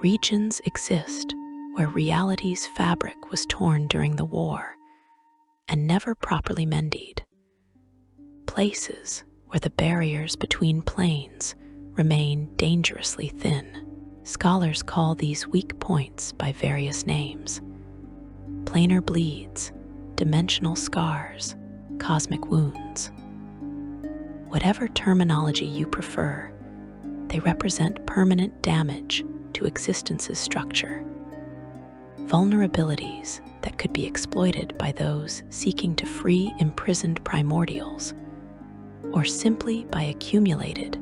Regions exist where reality's fabric was torn during the war and never properly mended. Places where the barriers between planes remain dangerously thin. Scholars call these weak points by various names: planar bleeds, dimensional scars, cosmic wounds. Whatever terminology you prefer, they represent permanent damage to existence's structure, vulnerabilities that could be exploited by those seeking to free imprisoned primordials, or simply by accumulated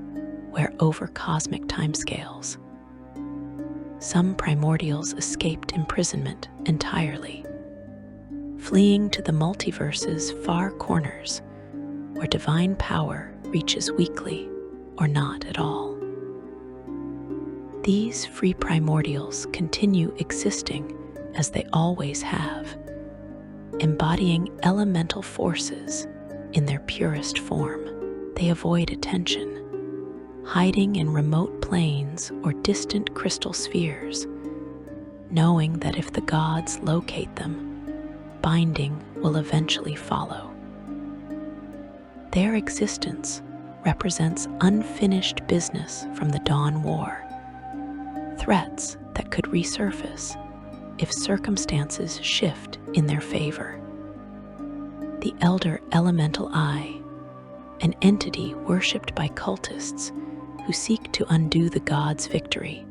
where over cosmic timescales. Some primordials escaped imprisonment entirely, fleeing to the multiverse's far corners where divine power reaches weakly or not at all. These free primordials continue existing as they always have, embodying elemental forces in their purest form. They avoid attention, hiding in remote planes or distant crystal spheres, knowing that if the gods locate them, binding will eventually follow. Their existence represents unfinished business from the Dawn War, threats that could resurface if circumstances shift in their favor. The Elder Elemental Eye, an entity worshipped by cultists who seek to undo the gods' victory,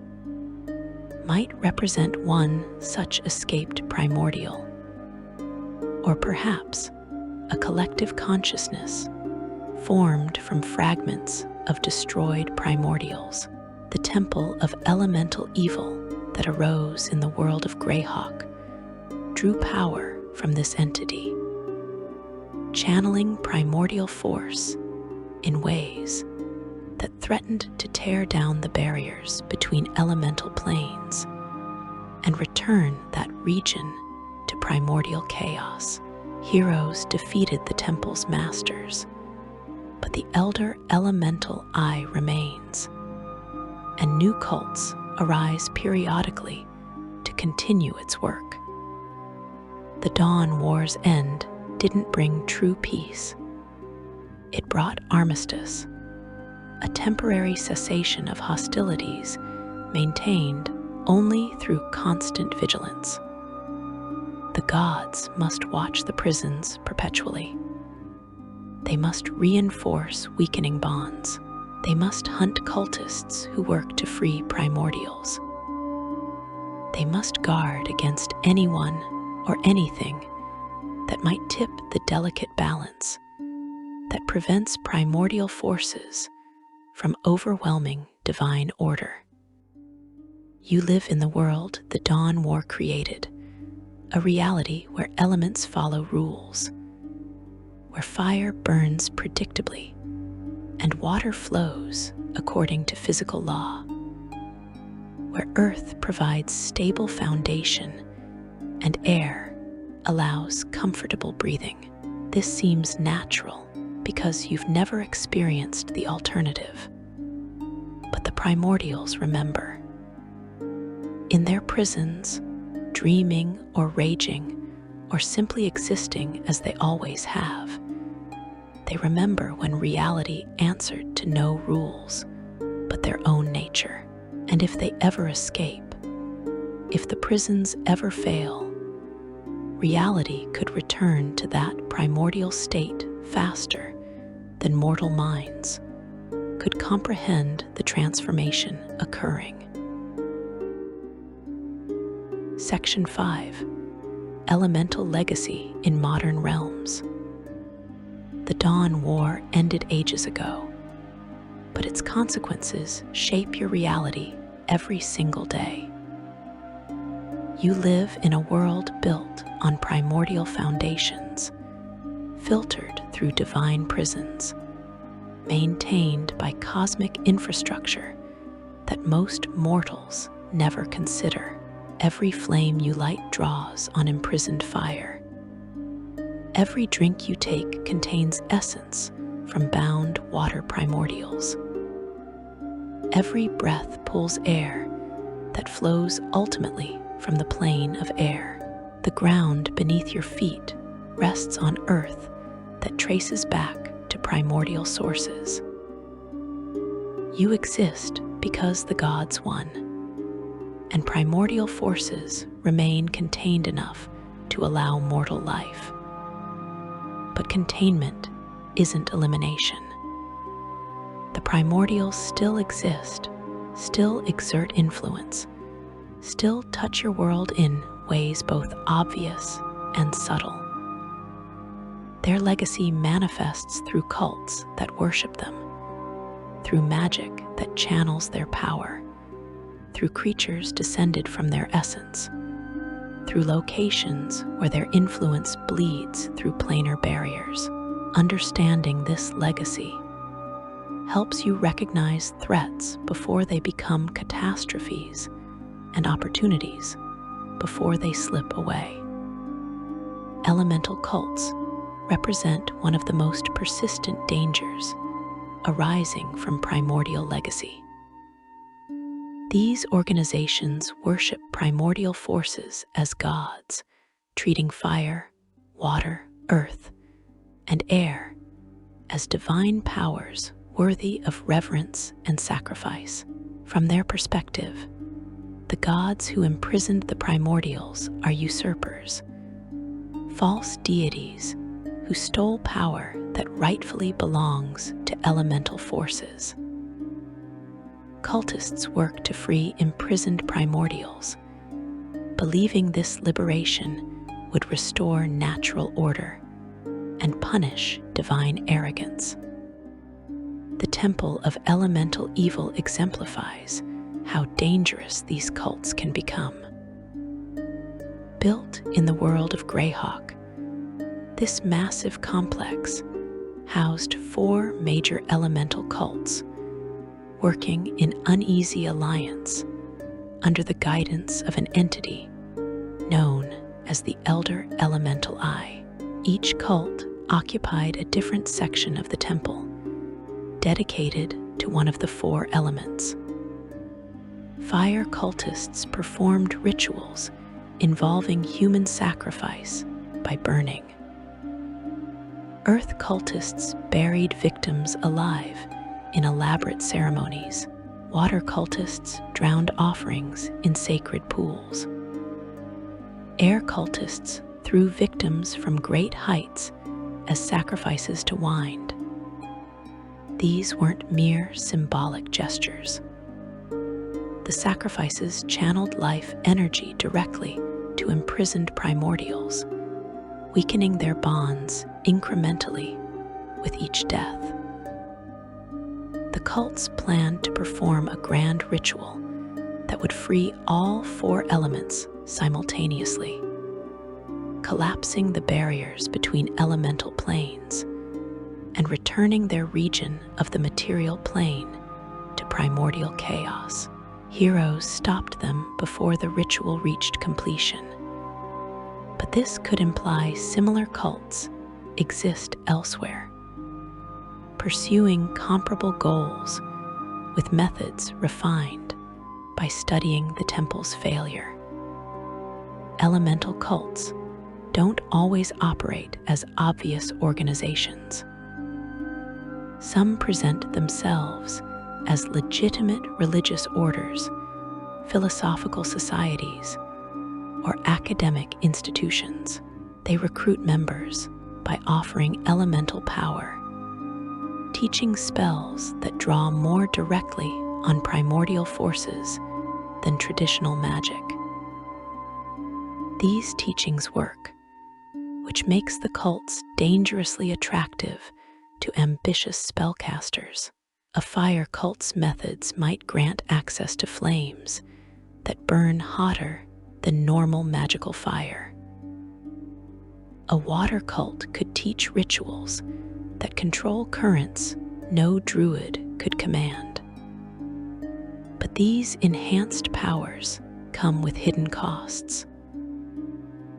might represent one such escaped primordial, or perhaps a collective consciousness formed from fragments of destroyed primordials. The temple of elemental evil that arose in the world of Greyhawk drew power from this entity, channeling primordial force in ways that threatened to tear down the barriers between elemental planes and return that region to primordial chaos. Heroes defeated the temple's masters, but the Elder Elemental Eye remains, and new cults arise periodically to continue its work. The Dawn War's end didn't bring true peace. It brought armistice, a temporary cessation of hostilities maintained only through constant vigilance. The gods must watch the prisons perpetually. They must reinforce weakening bonds. They must hunt cultists who work to free primordials. They must guard against anyone or anything that might tip the delicate balance that prevents primordial forces from overwhelming divine order. You live in the world the Dawn War created, a reality where elements follow rules, where fire burns predictably and water flows according to physical law, where earth provides stable foundation and air allows comfortable breathing. This seems natural because you've never experienced the alternative. But the primordials remember. In their prisons, dreaming or raging, or simply existing as they always have, they remember when reality answered to no rules but their own nature. And if they ever escape, if the prisons ever fail, reality could return to that primordial state faster than mortal minds could comprehend the transformation occurring. Section 5. Elemental Legacy in Modern Realms. The Dawn War ended ages ago, but its consequences shape your reality every single day. You live in a world built on primordial foundations, filtered through divine prisons, maintained by cosmic infrastructure that most mortals never consider. Every flame you light draws on imprisoned fire. Every drink you take contains essence from bound water primordials. Every breath pulls air that flows ultimately from the plane of air. The ground beneath your feet rests on earth that traces back to primordial sources. You exist because the gods won, and primordial forces remain contained enough to allow mortal life. But containment isn't elimination. The primordials still exist, still exert influence, still touch your world in ways both obvious and subtle. Their legacy manifests through cults that worship them, through magic that channels their power, through creatures descended from their essence, through locations where their influence bleeds through planar barriers. Understanding this legacy helps you recognize threats before they become catastrophes and opportunities before they slip away. Elemental cults represent one of the most persistent dangers arising from primordial legacy. These organizations worship primordial forces as gods, treating fire, water, earth, and air as divine powers worthy of reverence and sacrifice. From their perspective, the gods who imprisoned the primordials are usurpers, false deities who stole power that rightfully belongs to elemental forces. Cultists work to free imprisoned primordials, believing this liberation would restore natural order and punish divine arrogance. The Temple of Elemental Evil exemplifies how dangerous these cults can become. Built in the world of Greyhawk, this massive complex housed 4 major elemental cults, working in uneasy alliance under the guidance of an entity known as the Elder Elemental Eye. Each cult occupied a different section of the temple, dedicated to one of the 4 elements. Fire cultists performed rituals involving human sacrifice by burning. Earth cultists buried victims alive in elaborate ceremonies. Water cultists drowned offerings in sacred pools. Air cultists threw victims from great heights as sacrifices to wind. These weren't mere symbolic gestures. The sacrifices channeled life energy directly to imprisoned primordials, weakening their bonds incrementally with each death. The cults planned to perform a grand ritual that would free all 4 elements simultaneously, collapsing the barriers between elemental planes and returning their region of the material plane to primordial chaos. Heroes stopped them before the ritual reached completion, but this could imply similar cults exist elsewhere, pursuing comparable goals with methods refined by studying the temple's failure. Elemental cults don't always operate as obvious organizations. Some present themselves as legitimate religious orders, philosophical societies, or academic institutions. They recruit members by offering elemental power, teaching spells that draw more directly on primordial forces than traditional magic. These teachings work, which makes the cults dangerously attractive to ambitious spellcasters. A fire cult's methods might grant access to flames that burn hotter than normal magical fire. A water cult could teach rituals that control currents no druid could command. But these enhanced powers come with hidden costs.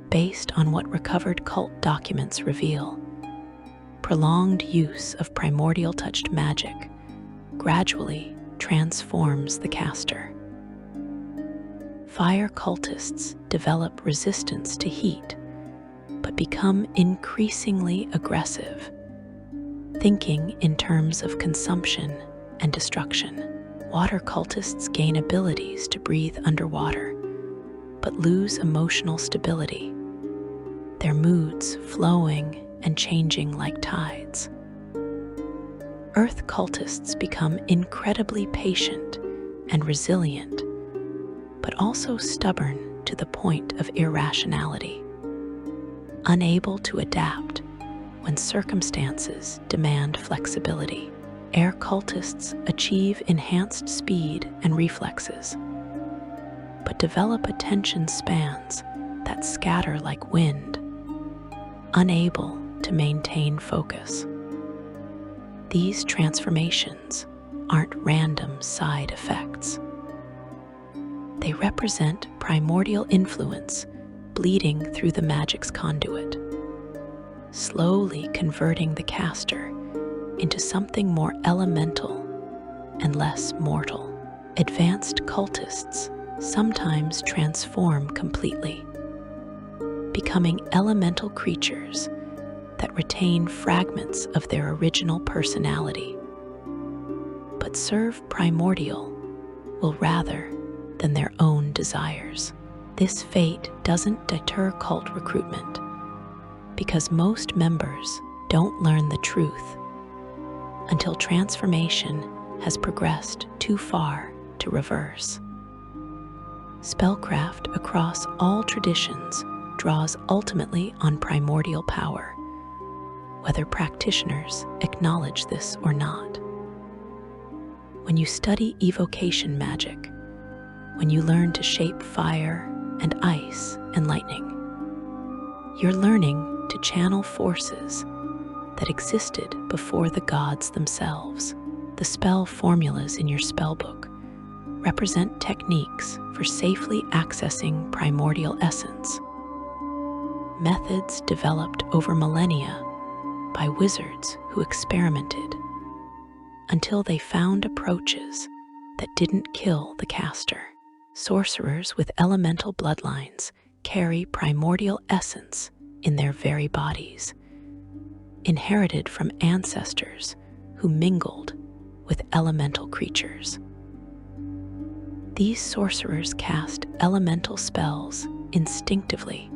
Based on what recovered cult documents reveal, prolonged use of primordial-touched magic gradually transforms the caster. Fire cultists develop resistance to heat, but become increasingly aggressive, thinking in terms of consumption and destruction. Water cultists gain abilities to breathe underwater, but lose emotional stability, their moods flowing and changing like tides. Earth cultists become incredibly patient and resilient, but also stubborn to the point of irrationality, unable to adapt when circumstances demand flexibility. Air cultists achieve enhanced speed and reflexes, but develop attention spans that scatter like wind, unable to maintain focus. These transformations aren't random side effects. They represent primordial influence bleeding through the magic's conduit, slowly converting the caster into something more elemental and less mortal. Advanced cultists sometimes transform completely, becoming elemental creatures that retain fragments of their original personality, but serve primordial will rather than their own desires. This fate doesn't deter cult recruitment, because most members don't learn the truth until transformation has progressed too far to reverse. Spellcraft across all traditions draws ultimately on primordial power, whether practitioners acknowledge this or not. When you study evocation magic, when you learn to shape fire and ice and lightning, you're learning to channel forces that existed before the gods themselves. The spell formulas in your spellbook represent techniques for safely accessing primordial essence, methods developed over millennia by wizards who experimented until they found approaches that didn't kill the caster. Sorcerers with elemental bloodlines carry primordial essence in their very bodies, inherited from ancestors who mingled with elemental creatures. These sorcerers cast elemental spells instinctively,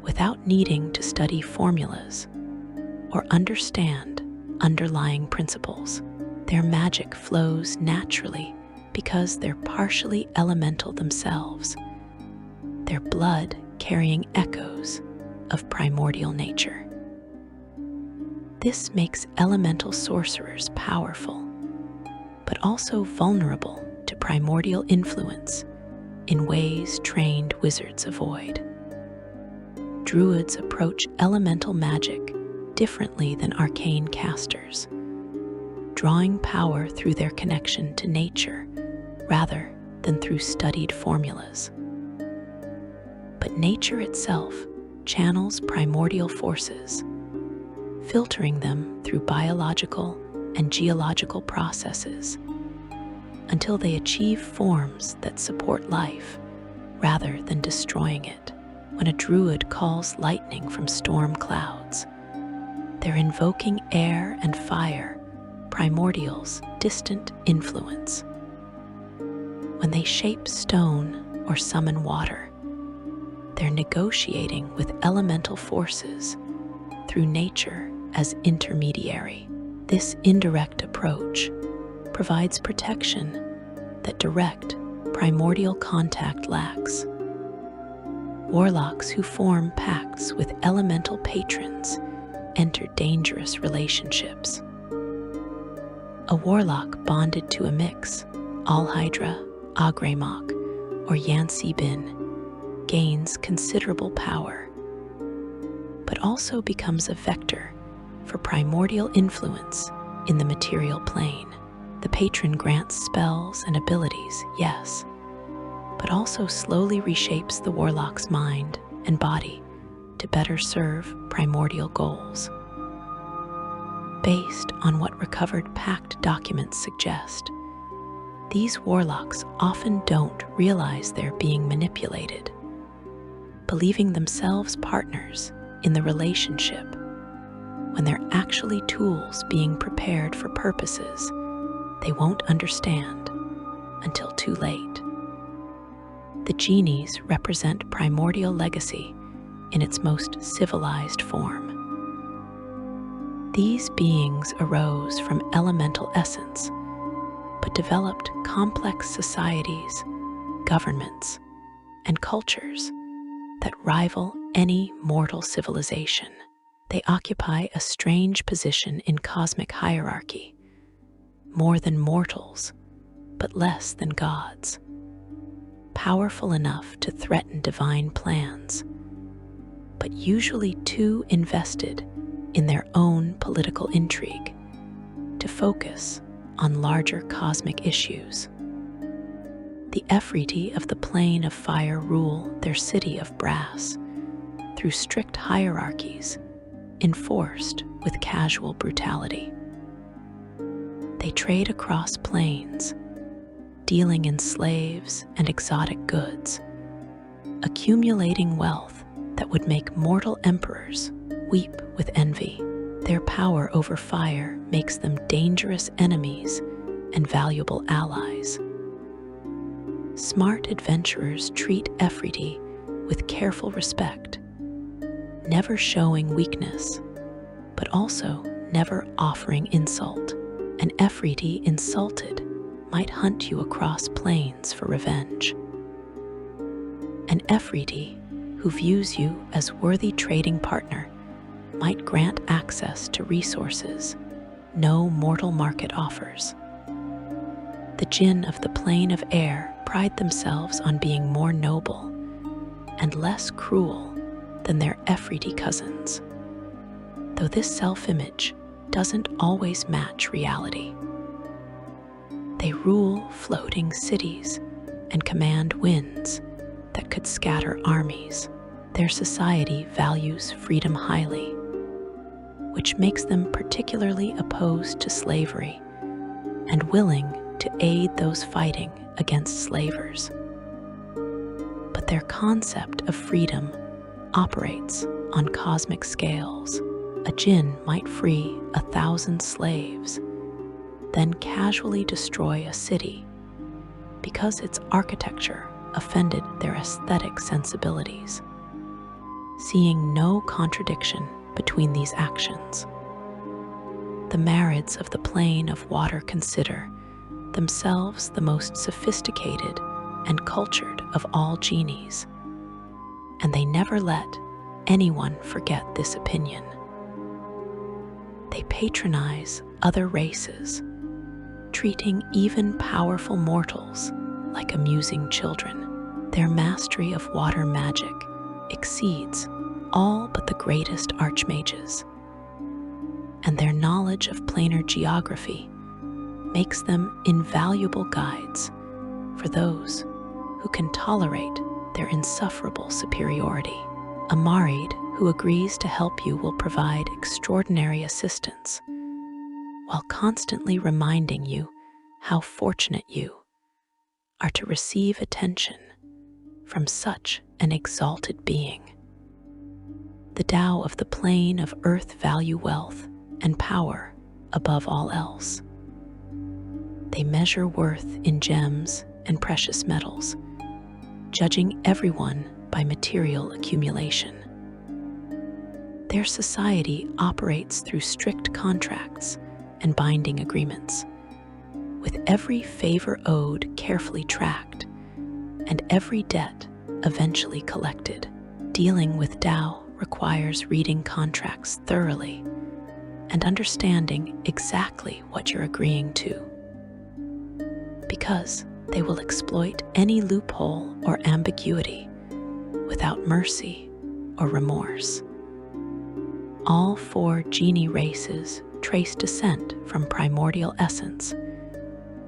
without needing to study formulas or understand underlying principles. Their magic flows naturally because they're partially elemental themselves, their blood carrying echoes of primordial nature. This makes elemental sorcerers powerful, but also vulnerable to primordial influence in ways trained wizards avoid. Druids approach elemental magic differently than arcane casters, drawing power through their connection to nature rather than through studied formulas. But nature itself channels primordial forces, filtering them through biological and geological processes until they achieve forms that support life rather than destroying it. When a druid calls lightning from storm clouds, they're invoking air and fire, primordial's distant influence. When they shape stone or summon water, they're negotiating with elemental forces through nature as intermediary. This indirect approach provides protection that direct primordial contact lacks. Warlocks who form pacts with elemental patrons enter dangerous relationships. A warlock bonded to a Mix, Alhydra, Agremok, or Yansibin gains considerable power, but also becomes a vector for primordial influence in the material plane. The patron grants spells and abilities, yes, but also slowly reshapes the warlock's mind and body to better serve primordial goals. Based on what recovered pact documents suggest, these warlocks often don't realize they're being manipulated, believing themselves partners in the relationship when they're actually tools being prepared for purposes they won't understand until too late. The genies represent primordial legacy in its most civilized form. These beings arose from elemental essence, but developed complex societies, governments, and cultures that rival any mortal civilization. They occupy a strange position in cosmic hierarchy, more than mortals, but less than gods, powerful enough to threaten divine plans, but usually too invested in their own political intrigue to focus on larger cosmic issues. The Efreeti of the Plane of Fire rule their city of brass through strict hierarchies enforced with casual brutality. They trade across planes, dealing in slaves and exotic goods, accumulating wealth that would make mortal emperors weep with envy. Their power over fire makes them dangerous enemies and valuable allies. Smart adventurers treat Efreeti with careful respect, never showing weakness, but also never offering insult. An Efreeti insulted might hunt you across plains for revenge. An Efreeti who views you as worthy trading partner might grant access to resources no mortal market offers. The Jinn of the Plane of Air pride themselves on being more noble and less cruel than their Efreeti cousins, though this self-image doesn't always match reality. They rule floating cities and command winds that could scatter armies. Their society values freedom highly, which makes them particularly opposed to slavery and willing to aid those fighting against slavers. But their concept of freedom operates on cosmic scales. A Jinn might free 1,000 slaves, then casually destroy a city because its architecture offended their aesthetic sensibilities, seeing no contradiction between these actions. The Marids of the Plane of Water consider themselves the most sophisticated and cultured of all genies, and they never let anyone forget this opinion. They patronize other races, treating even powerful mortals like amusing children. Their mastery of water magic exceeds all but the greatest archmages, and their knowledge of planar geography makes them invaluable guides for those who can tolerate their insufferable superiority. A Marid who agrees to help you will provide extraordinary assistance, while constantly reminding you how fortunate you are to receive attention from such an exalted being. The Tao of the Plane of Earth value wealth and power above all else. They measure worth in gems and precious metals, judging everyone by material accumulation. Their society operates through strict contracts and binding agreements, with every favor owed carefully tracked and every debt eventually collected. Dealing with Tao requires reading contracts thoroughly and understanding exactly what you're agreeing to, because they will exploit any loophole or ambiguity without mercy or remorse. All 4 genie races trace descent from primordial essence,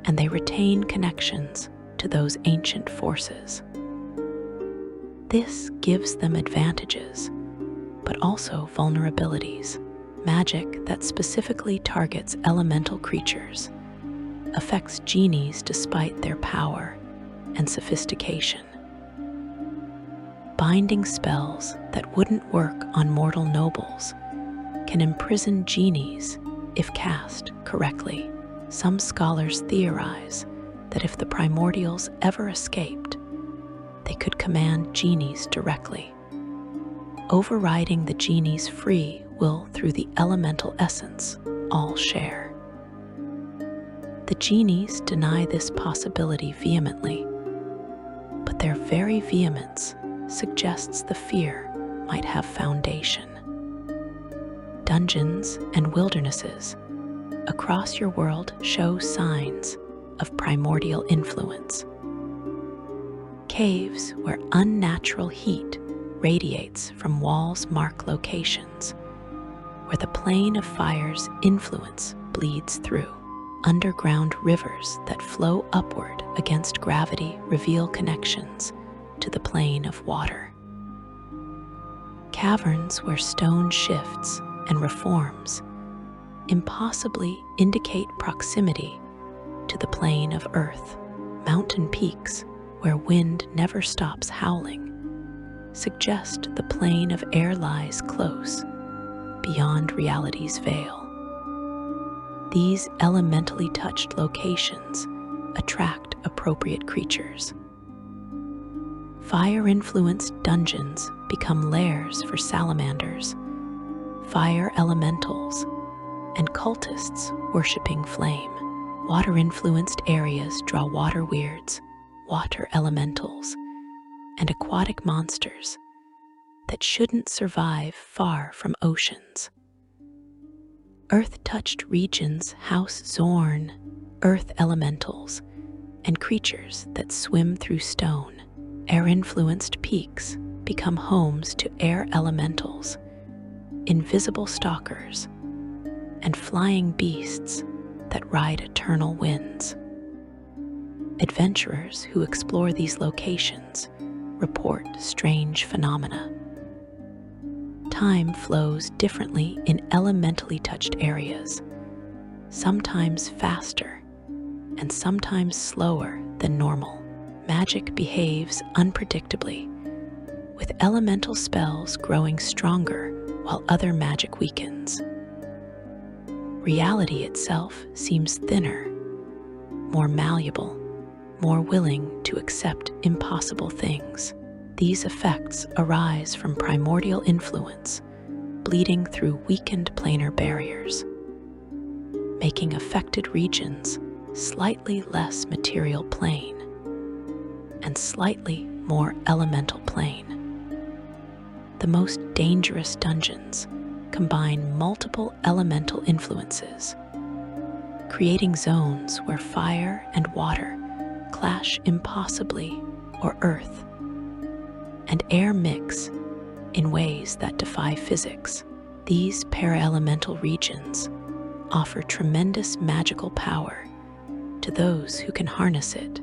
and they retain connections to those ancient forces. This gives them advantages, but also vulnerabilities. Magic that specifically targets elemental creatures affects genies despite their power and sophistication. Binding spells that wouldn't work on mortal nobles can imprison genies if cast correctly. Some scholars theorize that if the Primordials ever escaped, they could command genies directly, overriding the genie's free will through the elemental essence all share. The genies deny this possibility vehemently, but their very vehemence suggests the fear might have foundation. Dungeons and wildernesses across your world show signs of primordial influence. Caves where unnatural heat radiates from walls mark locations where the plane of fire's influence bleeds through. Underground rivers that flow upward against gravity reveal connections to the plane of water. Caverns where stone shifts and reforms impossibly indicate proximity to the plane of earth. Mountain peaks where wind never stops howling suggest the plane of air lies close, beyond reality's veil. These elementally touched locations attract appropriate creatures. Fire-influenced dungeons become lairs for salamanders, fire elementals, and cultists worshipping flame. Water-influenced areas draw water weirds, water elementals, and aquatic monsters that shouldn't survive far from oceans. Earth-touched regions house Zorn, earth elementals, and creatures that swim through stone. Air-influenced peaks become homes to air elementals, invisible stalkers, and flying beasts that ride eternal winds. Adventurers who explore these locations report strange phenomena. Time flows differently in elementally touched areas, sometimes faster and sometimes slower than normal. Magic behaves unpredictably, with elemental spells growing stronger while other magic weakens. Reality itself seems thinner, more malleable, more willing to accept impossible things. These effects arise from primordial influence, bleeding through weakened planar barriers, making affected regions slightly less material plane and slightly more elemental plane. The most dangerous dungeons combine multiple elemental influences, creating zones where fire and water clash impossibly, or earth and air mix in ways that defy physics. These para-elemental regions offer tremendous magical power to those who can harness it,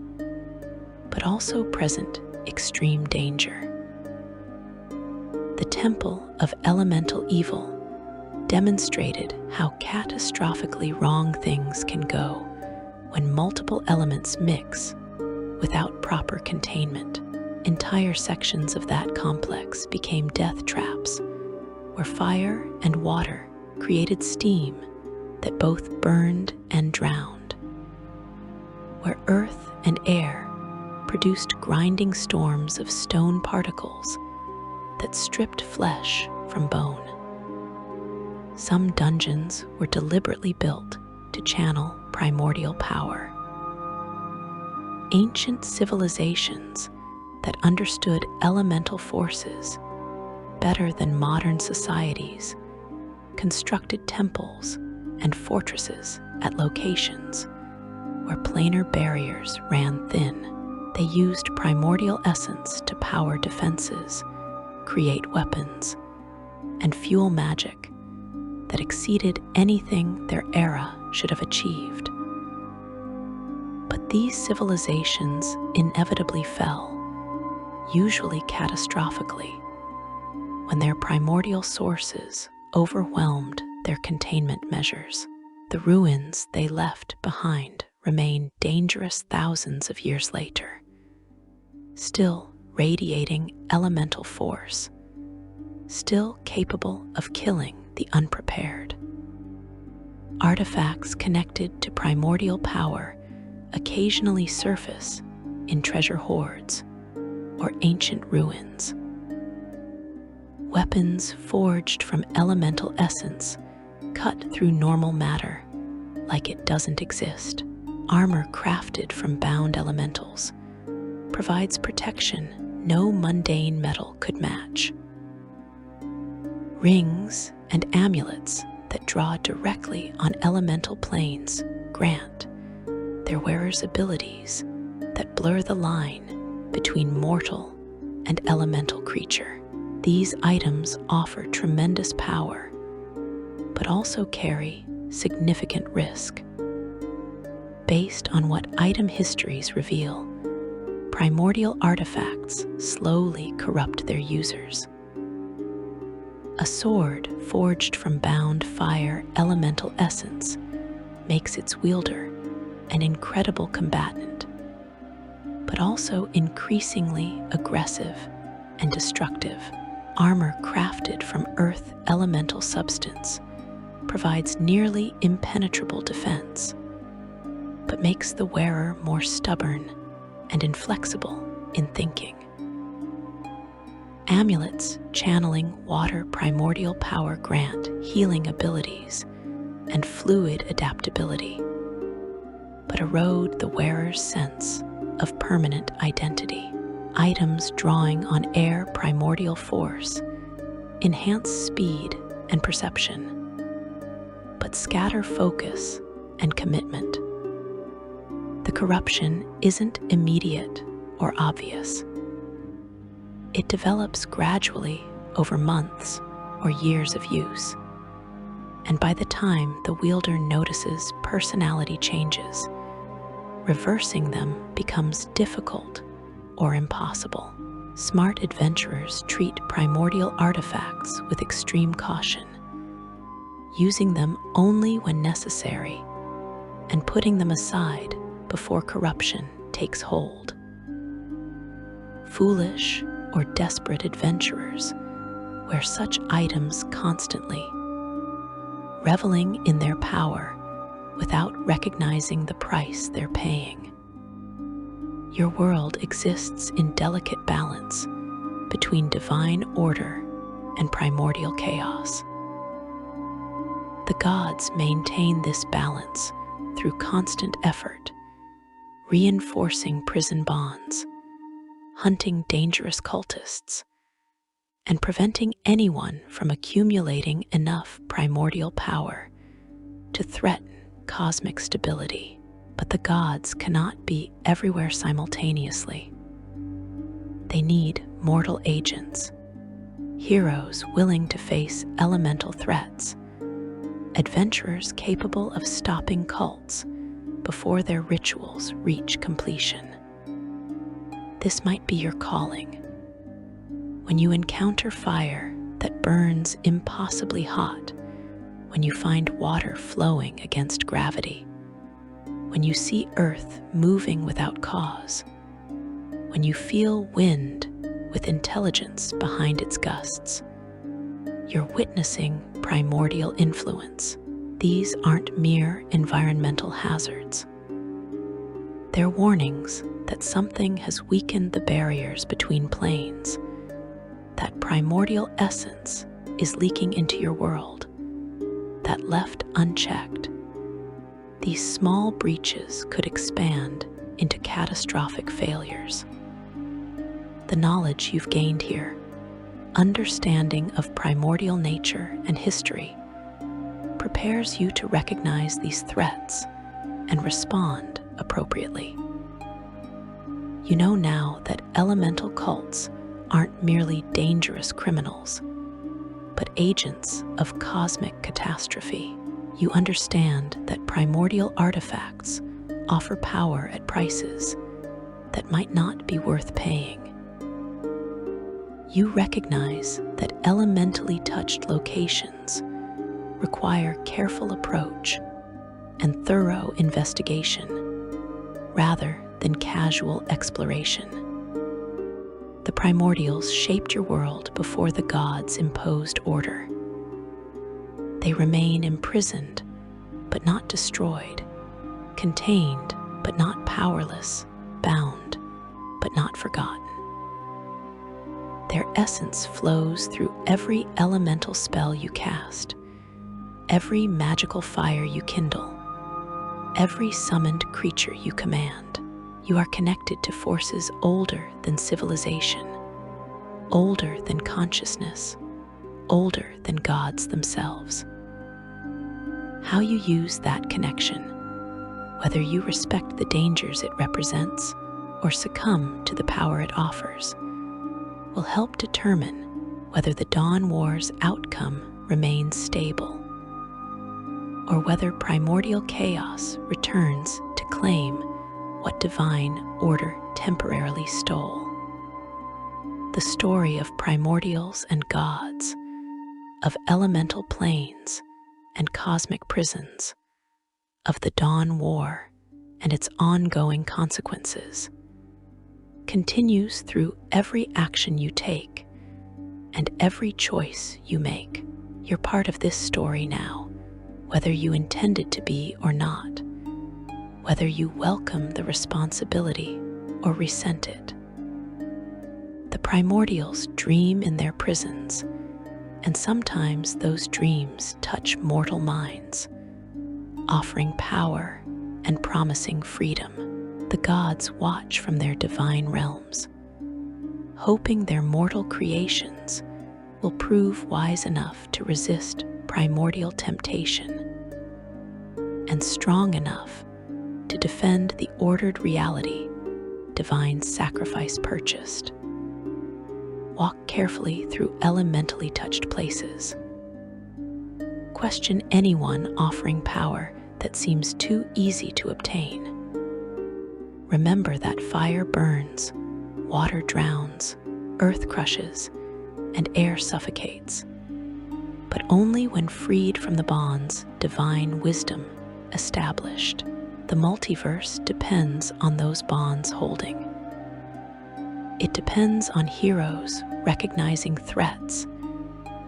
but also present extreme danger. The Temple of Elemental Evil demonstrated how catastrophically wrong things can go when multiple elements mix without proper containment. Entire sections of that complex became death traps, where fire and water created steam that both burned and drowned, where earth and air produced grinding storms of stone particles that stripped flesh from bone. Some dungeons were deliberately built to channel primordial power. Ancient civilizations that understood elemental forces better than modern societies, constructed temples and fortresses at locations where planar barriers ran thin. They used primordial essence to power defenses, create weapons, and fuel magic that exceeded anything their era should have achieved. But these civilizations inevitably fell, usually catastrophically, when their primordial sources overwhelmed their containment measures. The ruins they left behind remain dangerous thousands of years later, still radiating elemental force, still capable of killing the unprepared. Artifacts connected to primordial power occasionally surface in treasure hoards or ancient ruins. Weapons forged from elemental essence cut through normal matter like it doesn't exist. Armor crafted from bound elementals provides protection no mundane metal could match. Rings and amulets that draw directly on elemental planes grant their wearers abilities that blur the line between mortal and elemental creature. These items offer tremendous power, but also carry significant risk. Based on what item histories reveal, primordial artifacts slowly corrupt their users. A sword forged from bound fire elemental essence makes its wielder an incredible combatant, but also increasingly aggressive and destructive. Armor crafted from earth elemental substance provides nearly impenetrable defense, but makes the wearer more stubborn and inflexible in thinking. Amulets channeling water primordial power grant healing abilities and fluid adaptability, but erode the wearer's sense of permanent identity. Items drawing on air primordial force enhance speed and perception, but scatter focus and commitment. The corruption isn't immediate or obvious. It develops gradually over months or years of use, and by the time the wielder notices personality changes, reversing them becomes difficult or impossible. Smart adventurers treat primordial artifacts with extreme caution, using them only when necessary and putting them aside before corruption takes hold. Foolish or desperate adventurers wear such items constantly, reveling in their power without recognizing the price they're paying. Your world exists in delicate balance between divine order and primordial chaos. The gods maintain this balance through constant effort, reinforcing prison bonds, hunting dangerous cultists, and preventing anyone from accumulating enough primordial power to threaten cosmic stability. But the gods cannot be everywhere simultaneously. They need mortal agents, heroes willing to face elemental threats, adventurers capable of stopping cults before their rituals reach completion. This might be your calling. When you encounter fire that burns impossibly hot, when you find water flowing against gravity, when you see earth moving without cause, when you feel wind with intelligence behind its gusts, you're witnessing primordial influence. These aren't mere environmental hazards. They're warnings that something has weakened the barriers between planes, that primordial essence is leaking into your world, that left unchecked, these small breaches could expand into catastrophic failures. The knowledge you've gained here, understanding of primordial nature and history prepares you to recognize these threats and respond appropriately. You know now that elemental cults aren't merely dangerous criminals, but agents of cosmic catastrophe. You understand that primordial artifacts offer power at prices that might not be worth paying. You recognize that elementally touched locations require careful approach and thorough investigation rather than casual exploration. The primordials shaped your world before the gods imposed order. They remain imprisoned but not destroyed, contained but not powerless, bound but not forgotten. Their essence flows through every elemental spell you cast, every magical fire you kindle, every summoned creature you command. You are connected to forces older than civilization, older than consciousness, older than gods themselves. How you use that connection, whether you respect the dangers it represents or succumb to the power it offers, will help determine whether the Dawn War's outcome remains stable, or whether primordial chaos returns to claim what divine order temporarily stole. The story of primordials and gods, of elemental planes and cosmic prisons, of the Dawn War and its ongoing consequences, continues through every action you take and every choice you make. You're part of this story now, whether you intended to be or not, whether you welcome the responsibility or resent it. The primordials dream in their prisons, and sometimes those dreams touch mortal minds, offering power and promising freedom. The gods watch from their divine realms, hoping their mortal creations will prove wise enough to resist primordial temptation and strong enough to defend the ordered reality divine sacrifice purchased. Walk carefully through elementally touched places. Question anyone offering power that seems too easy to obtain. Remember that fire burns, water drowns, earth crushes, and air suffocates. But only when freed from the bonds divine wisdom established. The multiverse depends on those bonds holding. It depends on heroes recognizing threats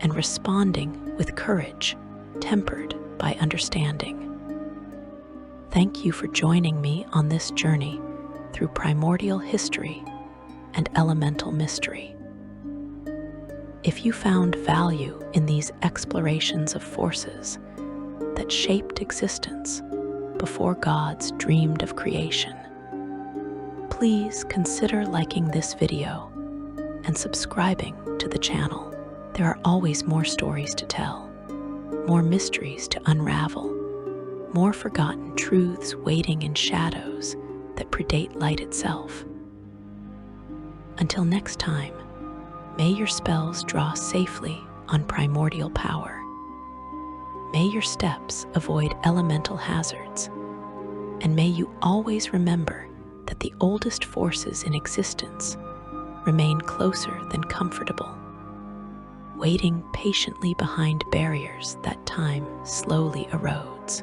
and responding with courage, tempered by understanding. Thank you for joining me on this journey through primordial history and elemental mystery. If you found value in these explorations of forces that shaped existence before gods dreamed of creation, please consider liking this video and subscribing to the channel. There are always more stories to tell, more mysteries to unravel, more forgotten truths waiting in shadows that predate light itself. Until next time, may your spells draw safely on primordial power. May your steps avoid elemental hazards, and may you always remember that the oldest forces in existence remain closer than comfortable, waiting patiently behind barriers that time slowly erodes.